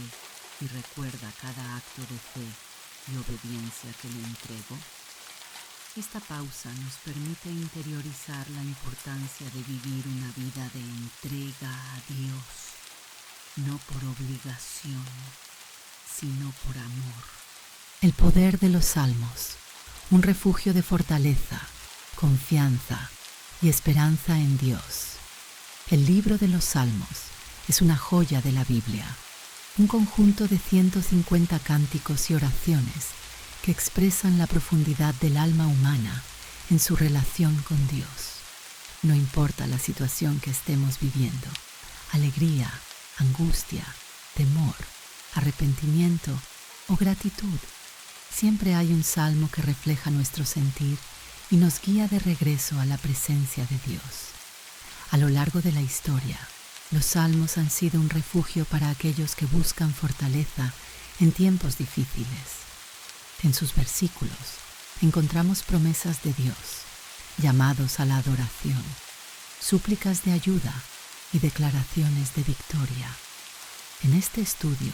y recuerda cada acto de fe y obediencia que le entrego? Esta pausa nos permite interiorizar la importancia de vivir una vida de entrega a Dios, no por obligación, sino por amor. El poder de los Salmos, un refugio de fortaleza, confianza y esperanza en Dios. El libro de los Salmos es una joya de la Biblia, un conjunto de 150 cánticos y oraciones que expresan la profundidad del alma humana en su relación con Dios. No importa la situación que estemos viviendo, alegría, angustia, temor, arrepentimiento o gratitud, siempre hay un salmo que refleja nuestro sentir y nos guía de regreso a la presencia de Dios. A lo largo de la historia, los salmos han sido un refugio para aquellos que buscan fortaleza en tiempos difíciles. En sus versículos encontramos promesas de Dios, llamados a la adoración, súplicas de ayuda y declaraciones de victoria. En este estudio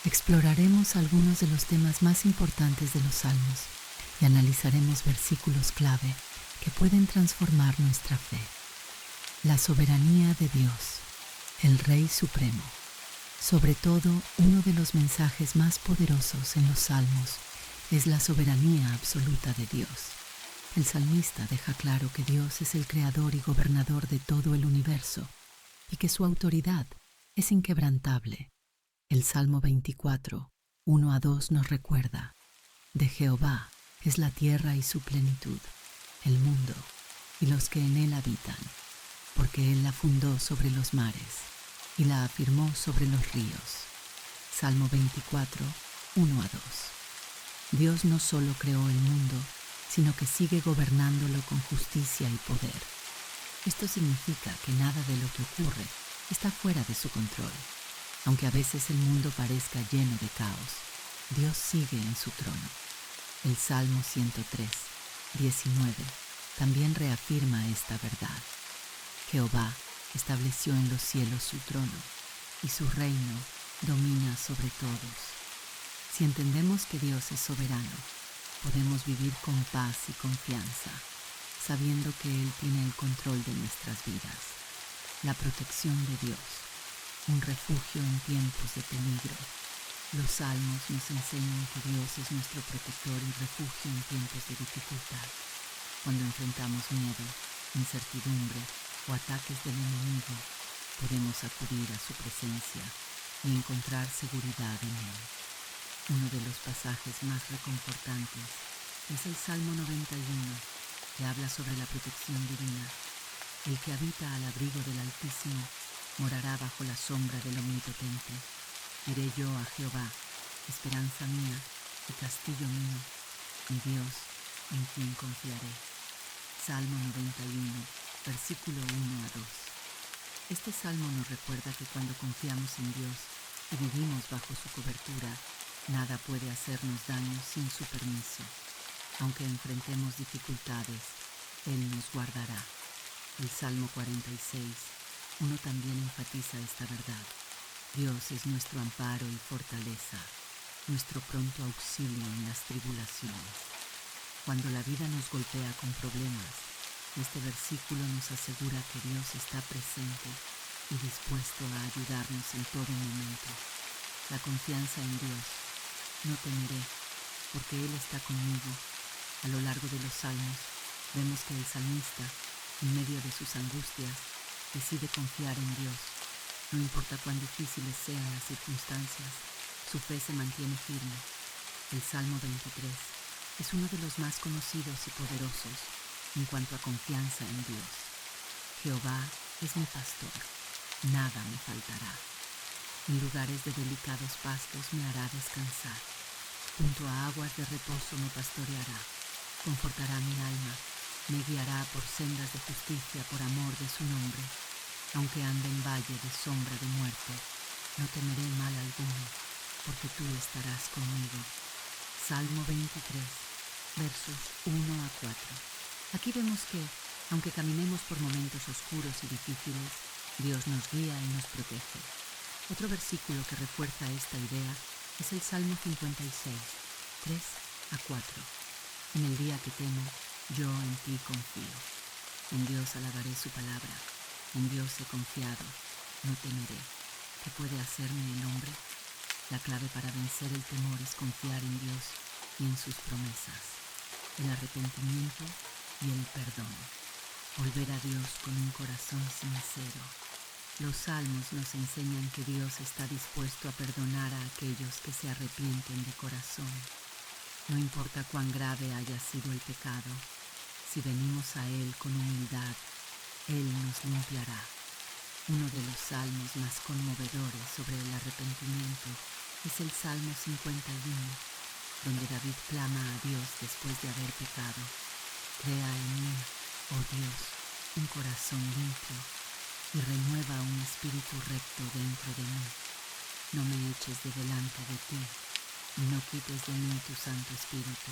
exploraremos algunos de los temas más importantes de los Salmos y analizaremos versículos clave que pueden transformar nuestra fe. La soberanía de Dios, el Rey Supremo. Sobre todo, uno de los mensajes más poderosos en los Salmos es la soberanía absoluta de Dios. El salmista deja claro que Dios es el creador y gobernador de todo el universo y que su autoridad es inquebrantable. El Salmo 24, 1 a 2 nos recuerda: de Jehová es la tierra y su plenitud, el mundo y los que en él habitan, porque él la fundó sobre los mares y la afirmó sobre los ríos. Salmo 24, 1 a 2. Dios no solo creó el mundo, sino que sigue gobernándolo con justicia y poder. Esto significa que nada de lo que ocurre está fuera de su control. Aunque a veces el mundo parezca lleno de caos, Dios sigue en su trono. El Salmo 103, 19 también reafirma esta verdad. Jehová estableció en los cielos su trono, y su reino domina sobre todos. Si entendemos que Dios es soberano, podemos vivir con paz y confianza, sabiendo que Él tiene el control de nuestras vidas. La protección de Dios, un refugio en tiempos de peligro. Los salmos nos enseñan que Dios es nuestro protector y refugio en tiempos de dificultad. Cuando enfrentamos miedo, incertidumbre o ataques del enemigo, podemos acudir a su presencia y encontrar seguridad en Él. Uno de los pasajes más reconfortantes es el Salmo 91, que habla sobre la protección divina. El que habita al abrigo del Altísimo morará bajo la sombra del Omnipotente. Diré yo a Jehová, esperanza mía y castillo mío, mi Dios, en quien confiaré. Salmo 91, versículo 1 a 2. Este salmo nos recuerda que cuando confiamos en Dios y vivimos bajo su cobertura, nada puede hacernos daño sin su permiso. Aunque enfrentemos dificultades, Él nos guardará. El Salmo 46, 1 también enfatiza esta verdad. Dios es nuestro amparo y fortaleza, nuestro pronto auxilio en las tribulaciones. Cuando la vida nos golpea con problemas, este versículo nos asegura que Dios está presente y dispuesto a ayudarnos en todo momento. La confianza en Dios. No temeré, porque Él está conmigo. A lo largo de los salmos, vemos que el salmista, en medio de sus angustias, decide confiar en Dios. No importa cuán difíciles sean las circunstancias, su fe se mantiene firme. El Salmo 23 es uno de los más conocidos y poderosos en cuanto a confianza en Dios. Jehová es mi pastor, nada me faltará. En lugares de delicados pastos me hará descansar. Junto a aguas de reposo me pastoreará. Confortará mi alma, me guiará por sendas de justicia por amor de su nombre. Aunque ande en valle de sombra de muerte, no temeré mal alguno, porque tú estarás conmigo. Salmo 23, versos 1 a 4. Aquí vemos que, aunque caminemos por momentos oscuros y difíciles, Dios nos guía y nos protege. Otro versículo que refuerza esta idea es el Salmo 56, 3 a 4. En el día que temo, yo en ti confío. En Dios alabaré su palabra. En Dios he confiado, no temeré. ¿Qué puede hacerme el hombre? La clave para vencer el temor es confiar en Dios y en sus promesas, el arrepentimiento y el perdón. Volver a Dios con un corazón sincero. Los salmos nos enseñan que Dios está dispuesto a perdonar a aquellos que se arrepienten de corazón. No importa cuán grave haya sido el pecado, si venimos a Él con humildad, Él nos limpiará. Uno de los salmos más conmovedores sobre el arrepentimiento es el Salmo 51, donde David clama a Dios después de haber pecado. Crea en mí, oh Dios, un corazón limpio y renueva un espíritu recto dentro de mí. No me eches de delante de ti y no quites de mí tu Santo Espíritu.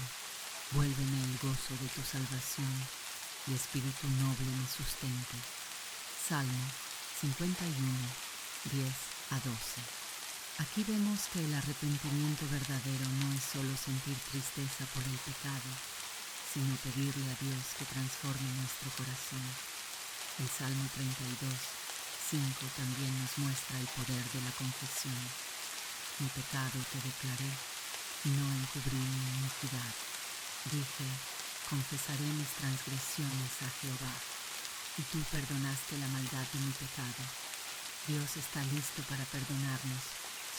Vuélveme el gozo de tu salvación y espíritu noble me sustente. Salmo 51, 10 a 12. Aquí vemos que el arrepentimiento verdadero no es solo sentir tristeza por el pecado, sino pedirle a Dios que transforme nuestro corazón. El Salmo 32, 5 también nos muestra el poder de la confesión. Mi pecado te declaré, y no encubrí mi iniquidad. Dije, confesaré mis transgresiones a Jehová, y tú perdonaste la maldad de mi pecado. Dios está listo para perdonarnos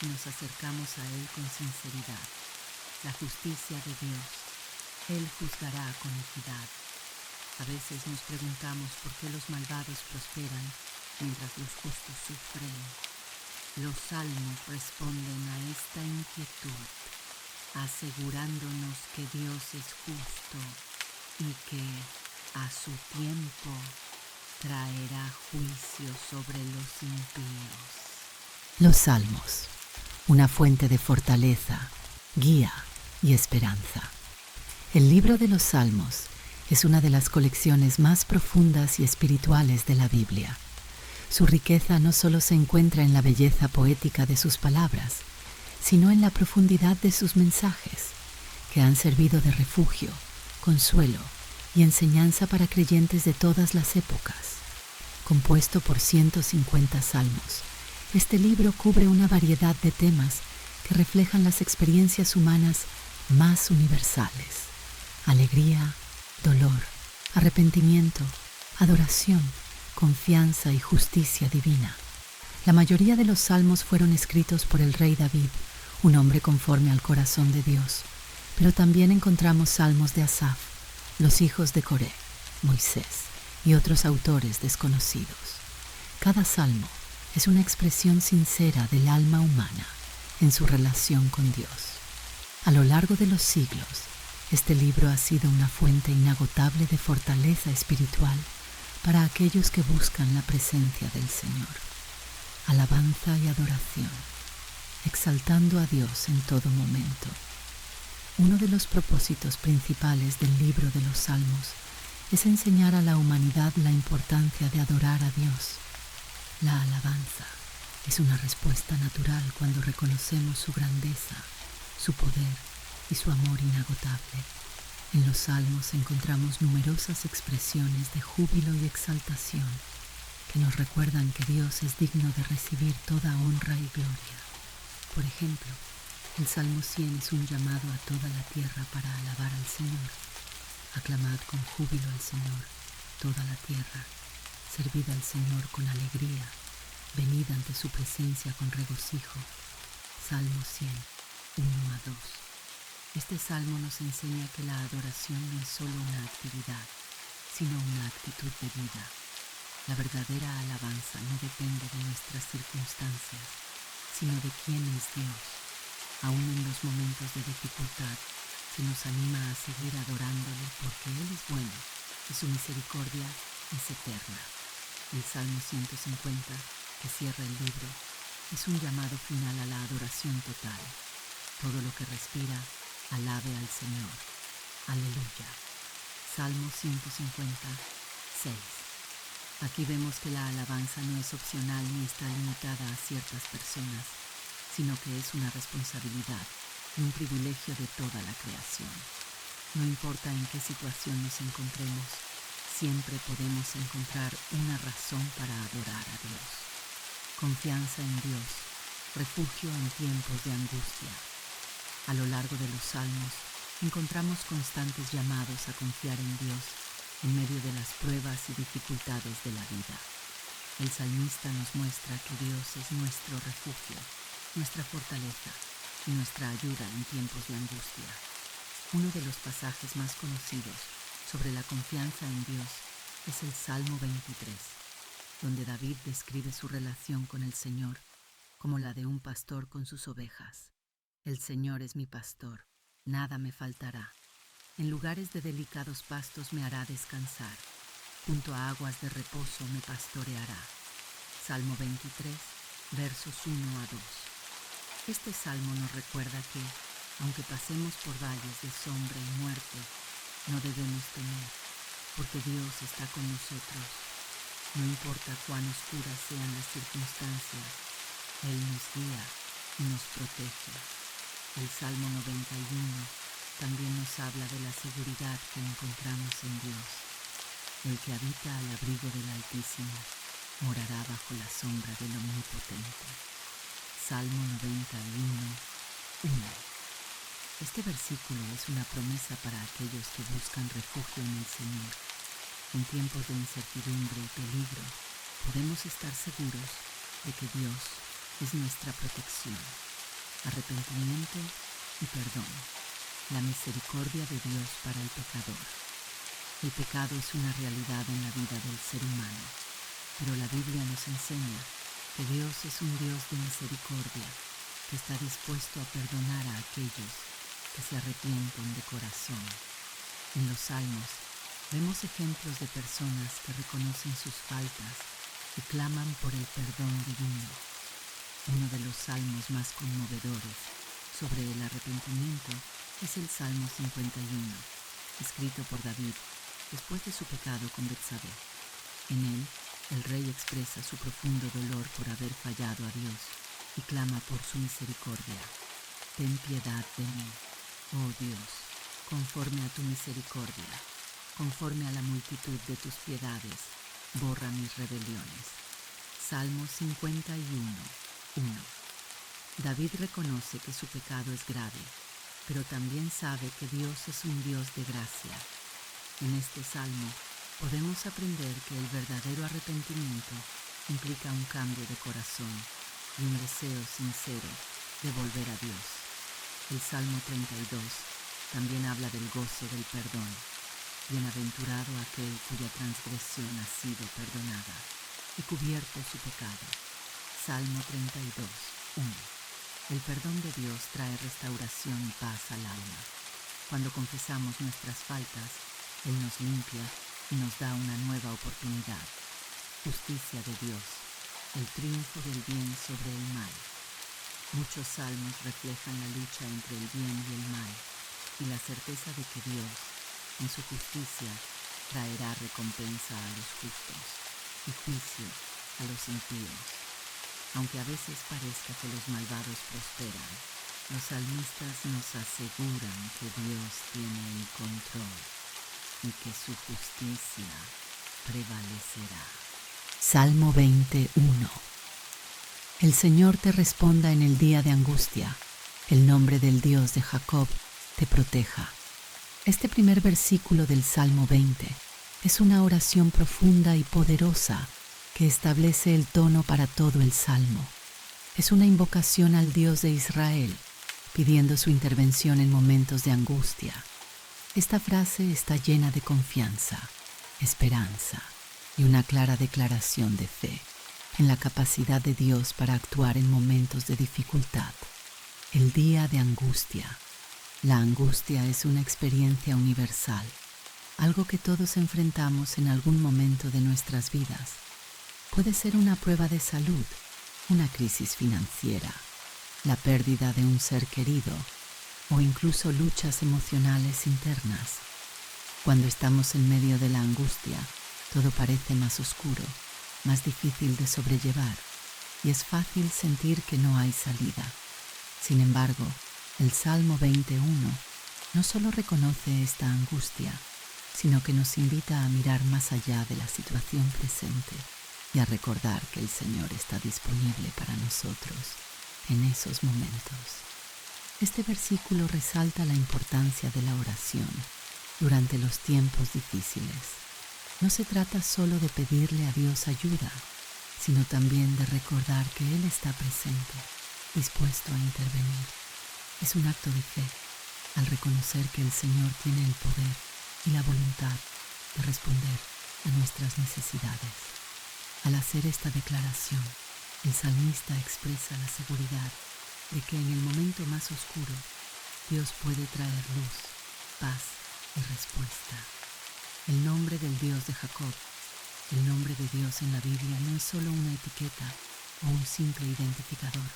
si nos acercamos a Él con sinceridad. La justicia de Dios, Él juzgará con equidad. A veces nos preguntamos por qué los malvados prosperan mientras los justos sufren. Los salmos responden a esta inquietud, asegurándonos que Dios es justo y que, a su tiempo, traerá juicio sobre los impíos. Los Salmos, una fuente de fortaleza, guía y esperanza. El libro de los Salmos es una de las colecciones más profundas y espirituales de la Biblia. Su riqueza no solo se encuentra en la belleza poética de sus palabras, sino en la profundidad de sus mensajes, que han servido de refugio, consuelo y enseñanza para creyentes de todas las épocas. Compuesto por 150 salmos, este libro cubre una variedad de temas que reflejan las experiencias humanas más universales: alegría, dolor, arrepentimiento, adoración, confianza y justicia divina. La mayoría de los salmos fueron escritos por el rey David, un hombre conforme al corazón de Dios, pero también encontramos salmos de Asaf, los hijos de Coré, Moisés y otros autores desconocidos. Cada salmo es una expresión sincera del alma humana en su relación con Dios. A lo largo de los siglos, este libro ha sido una fuente inagotable de fortaleza espiritual para aquellos que buscan la presencia del Señor. Alabanza y adoración, exaltando a Dios en todo momento. Uno de los propósitos principales del libro de los Salmos es enseñar a la humanidad la importancia de adorar a Dios. La alabanza es una respuesta natural cuando reconocemos su grandeza, su poder y su amor inagotable. En los Salmos encontramos numerosas expresiones de júbilo y exaltación que nos recuerdan que Dios es digno de recibir toda honra y gloria. Por ejemplo, el Salmo 100 es un llamado a toda la tierra para alabar al Señor. Aclamad con júbilo al Señor, toda la tierra. Servid al Señor con alegría. Venid ante su presencia con regocijo. Salmo 100, 1 a 2. Este salmo nos enseña que la adoración no es solo una actividad, sino una actitud de vida. La verdadera alabanza no depende de nuestras circunstancias, sino de quién es Dios. Aún en los momentos de dificultad, se nos anima a seguir adorándole porque Él es bueno y su misericordia es eterna. El Salmo 150, que cierra el libro, es un llamado final a la adoración total. Todo lo que respira, alabe al Señor. Aleluya. Salmo 156. Aquí vemos que la alabanza no es opcional ni está limitada a ciertas personas, sino que es una responsabilidad y un privilegio de toda la creación. No importa en qué situación nos encontremos, siempre podemos encontrar una razón para adorar a Dios. Confianza en Dios, refugio en tiempos de angustia. A lo largo de los salmos, encontramos constantes llamados a confiar en Dios en medio de las pruebas y dificultades de la vida. El salmista nos muestra que Dios es nuestro refugio, nuestra fortaleza y nuestra ayuda en tiempos de angustia. Uno de los pasajes más conocidos sobre la confianza en Dios es el Salmo 23, donde David describe su relación con el Señor como la de un pastor con sus ovejas. El Señor es mi pastor, nada me faltará. En lugares de delicados pastos me hará descansar, junto a aguas de reposo me pastoreará. Salmo 23, versos 1 a 2. Este salmo nos recuerda que, aunque pasemos por valles de sombra y muerte, no debemos temer, porque Dios está con nosotros. No importa cuán oscuras sean las circunstancias, Él nos guía y nos protege. El Salmo 91 también nos habla de la seguridad que encontramos en Dios. El que habita al abrigo del Altísimo morará bajo la sombra del Omnipotente. Salmo 91, 1. Este versículo es una promesa para aquellos que buscan refugio en el Señor. En tiempos de incertidumbre y peligro, podemos estar seguros de que Dios es nuestra protección. Arrepentimiento y perdón. La misericordia de Dios para el pecador. El pecado es una realidad en la vida del ser humano, pero la Biblia nos enseña que Dios es un Dios de misericordia, que está dispuesto a perdonar a aquellos que se arrepienten de corazón. En los Salmos vemos ejemplos de personas que reconocen sus faltas y claman por el perdón divino. Uno de los salmos más conmovedores sobre el arrepentimiento es el Salmo 51, escrito por David después de su pecado con Betsabé. En él, el rey expresa su profundo dolor por haber fallado a Dios y clama por su misericordia. Ten piedad de mí, oh Dios, conforme a tu misericordia, conforme a la multitud de tus piedades, borra mis rebeliones. Salmo 51, 1. David reconoce que su pecado es grave, pero también sabe que Dios es un Dios de gracia. En este salmo podemos aprender que el verdadero arrepentimiento implica un cambio de corazón y un deseo sincero de volver a Dios. El Salmo 32 también habla del gozo del perdón. Bienaventurado aquel cuya transgresión ha sido perdonada y cubierto su pecado. Salmo 32, 1. El perdón de Dios trae restauración y paz al alma. Cuando confesamos nuestras faltas, Él nos limpia y nos da una nueva oportunidad. Justicia de Dios, el triunfo del bien sobre el mal. Muchos salmos reflejan la lucha entre el bien y el mal y la certeza de que Dios, en su justicia, traerá recompensa a los justos y juicio a los impíos. Aunque a veces parezca que los malvados prosperan, los salmistas nos aseguran que Dios tiene el control y que su justicia prevalecerá. Salmo 21. El Señor te responda en el día de angustia. El nombre del Dios de Jacob te proteja. Este primer versículo del Salmo 20 es una oración profunda y poderosa que establece el tono para todo el Salmo. Es una invocación al Dios de Israel, pidiendo su intervención en momentos de angustia. Esta frase está llena de confianza, esperanza y una clara declaración de fe en la capacidad de Dios para actuar en momentos de dificultad. El día de angustia. La angustia es una experiencia universal, algo que todos enfrentamos en algún momento de nuestras vidas. Puede ser una prueba de salud, una crisis financiera, la pérdida de un ser querido o incluso luchas emocionales internas. Cuando estamos en medio de la angustia, todo parece más oscuro, más difícil de sobrellevar y es fácil sentir que no hay salida. Sin embargo, el Salmo 21 no solo reconoce esta angustia, sino que nos invita a mirar más allá de la situación presente y a recordar que el Señor está disponible para nosotros en esos momentos. Este versículo resalta la importancia de la oración durante los tiempos difíciles. No se trata solo de pedirle a Dios ayuda, sino también de recordar que Él está presente, dispuesto a intervenir. Es un acto de fe al reconocer que el Señor tiene el poder y la voluntad de responder a nuestras necesidades. Al hacer esta declaración, el salmista expresa la seguridad de que en el momento más oscuro, Dios puede traer luz, paz y respuesta. El nombre del Dios de Jacob, el nombre de Dios en la Biblia no es solo una etiqueta o un simple identificador.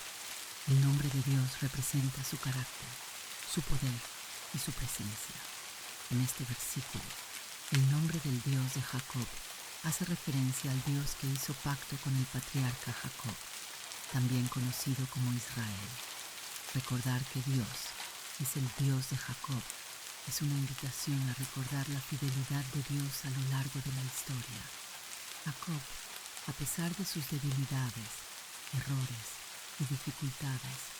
El nombre de Dios representa su carácter, su poder y su presencia. En este versículo, el nombre del Dios de Jacob hace referencia al Dios que hizo pacto con el patriarca Jacob, también conocido como Israel. Recordar que Dios es el Dios de Jacob es una invitación a recordar la fidelidad de Dios a lo largo de la historia. Jacob, a pesar de sus debilidades, errores y dificultades,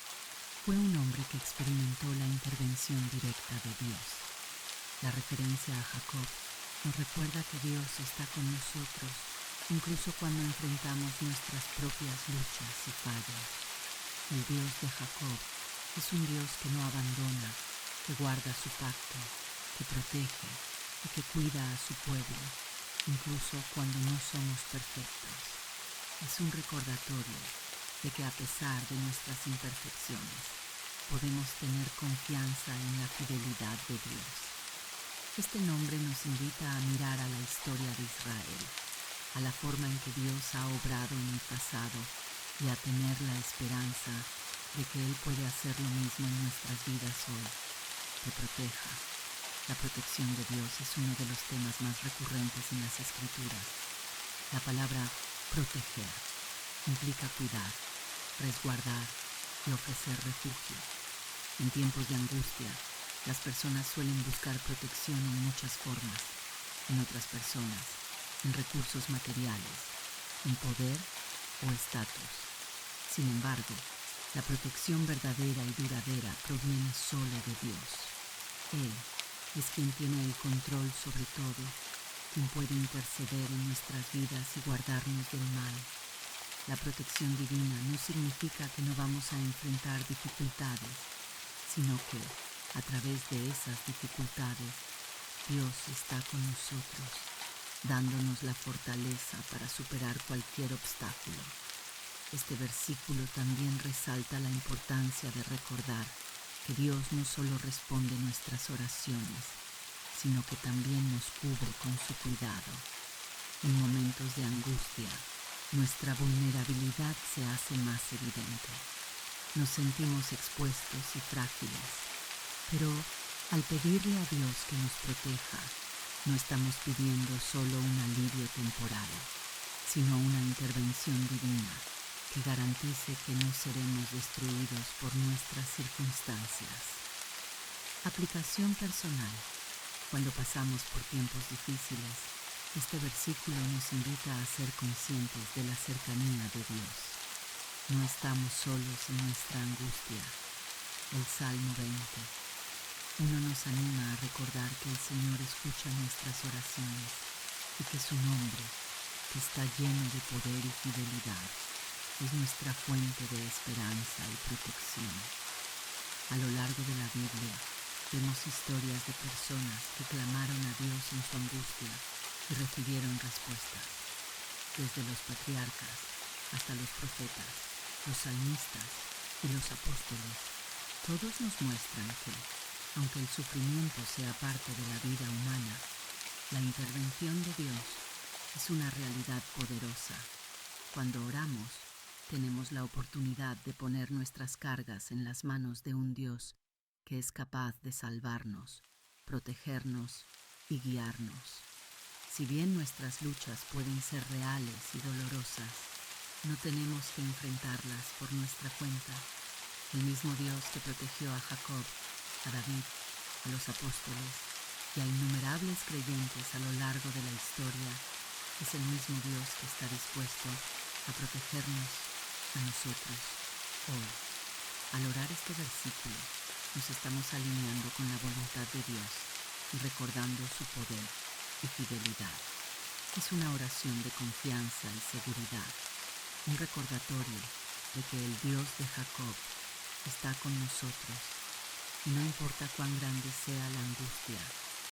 fue un hombre que experimentó la intervención directa de Dios. La referencia a Jacob nos recuerda que Dios está con nosotros, incluso cuando enfrentamos nuestras propias luchas y fallas. El Dios de Jacob es un Dios que no abandona, que guarda su pacto, que protege y que cuida a su pueblo, incluso cuando no somos perfectos. Es un recordatorio de que a pesar de nuestras imperfecciones, podemos tener confianza en la fidelidad de Dios. Este nombre nos invita a mirar a la historia de Israel, a la forma en que Dios ha obrado en el pasado y a tener la esperanza de que Él puede hacer lo mismo en nuestras vidas hoy, que proteja. La protección de Dios es uno de los temas más recurrentes en las Escrituras. La palabra proteger implica cuidar, resguardar y ofrecer refugio. En tiempos de angustia, las personas suelen buscar protección en muchas formas, en otras personas, en recursos materiales, en poder o estatus. Sin embargo, la protección verdadera y duradera proviene solo de Dios. Él es quien tiene el control sobre todo, quien puede interceder en nuestras vidas y guardarnos del mal. La protección divina no significa que no vamos a enfrentar dificultades, sino que, a través de esas dificultades, Dios está con nosotros, dándonos la fortaleza para superar cualquier obstáculo. Este versículo también resalta la importancia de recordar que Dios no solo responde nuestras oraciones, sino que también nos cubre con su cuidado. En momentos de angustia, nuestra vulnerabilidad se hace más evidente. Nos sentimos expuestos y frágiles, pero al pedirle a Dios que nos proteja, no estamos pidiendo solo un alivio temporal, sino una intervención divina que garantice que no seremos destruidos por nuestras circunstancias. Aplicación personal. Cuando pasamos por tiempos difíciles, este versículo nos invita a ser conscientes de la cercanía de Dios. No estamos solos en nuestra angustia. El Salmo 20. Nos anima a recordar que el Señor escucha nuestras oraciones y que su nombre, que está lleno de poder y fidelidad, es nuestra fuente de esperanza y protección. A lo largo de la Biblia, vemos historias de personas que clamaron a Dios en su angustia y recibieron respuestas. Desde los patriarcas hasta los profetas, los salmistas y los apóstoles, todos nos muestran que, aunque el sufrimiento sea parte de la vida humana, la intervención de Dios es una realidad poderosa. Cuando oramos, tenemos la oportunidad de poner nuestras cargas en las manos de un Dios que es capaz de salvarnos, protegernos y guiarnos. Si bien nuestras luchas pueden ser reales y dolorosas, no tenemos que enfrentarlas por nuestra cuenta. El mismo Dios que protegió a Jacob, a David, a los apóstoles y a innumerables creyentes a lo largo de la historia, es el mismo Dios que está dispuesto a protegernos a nosotros hoy. Al orar este versículo, nos estamos alineando con la voluntad de Dios y recordando su poder y fidelidad. Es una oración de confianza y seguridad, un recordatorio de que el Dios de Jacob está con nosotros y no importa cuán grande sea la angustia,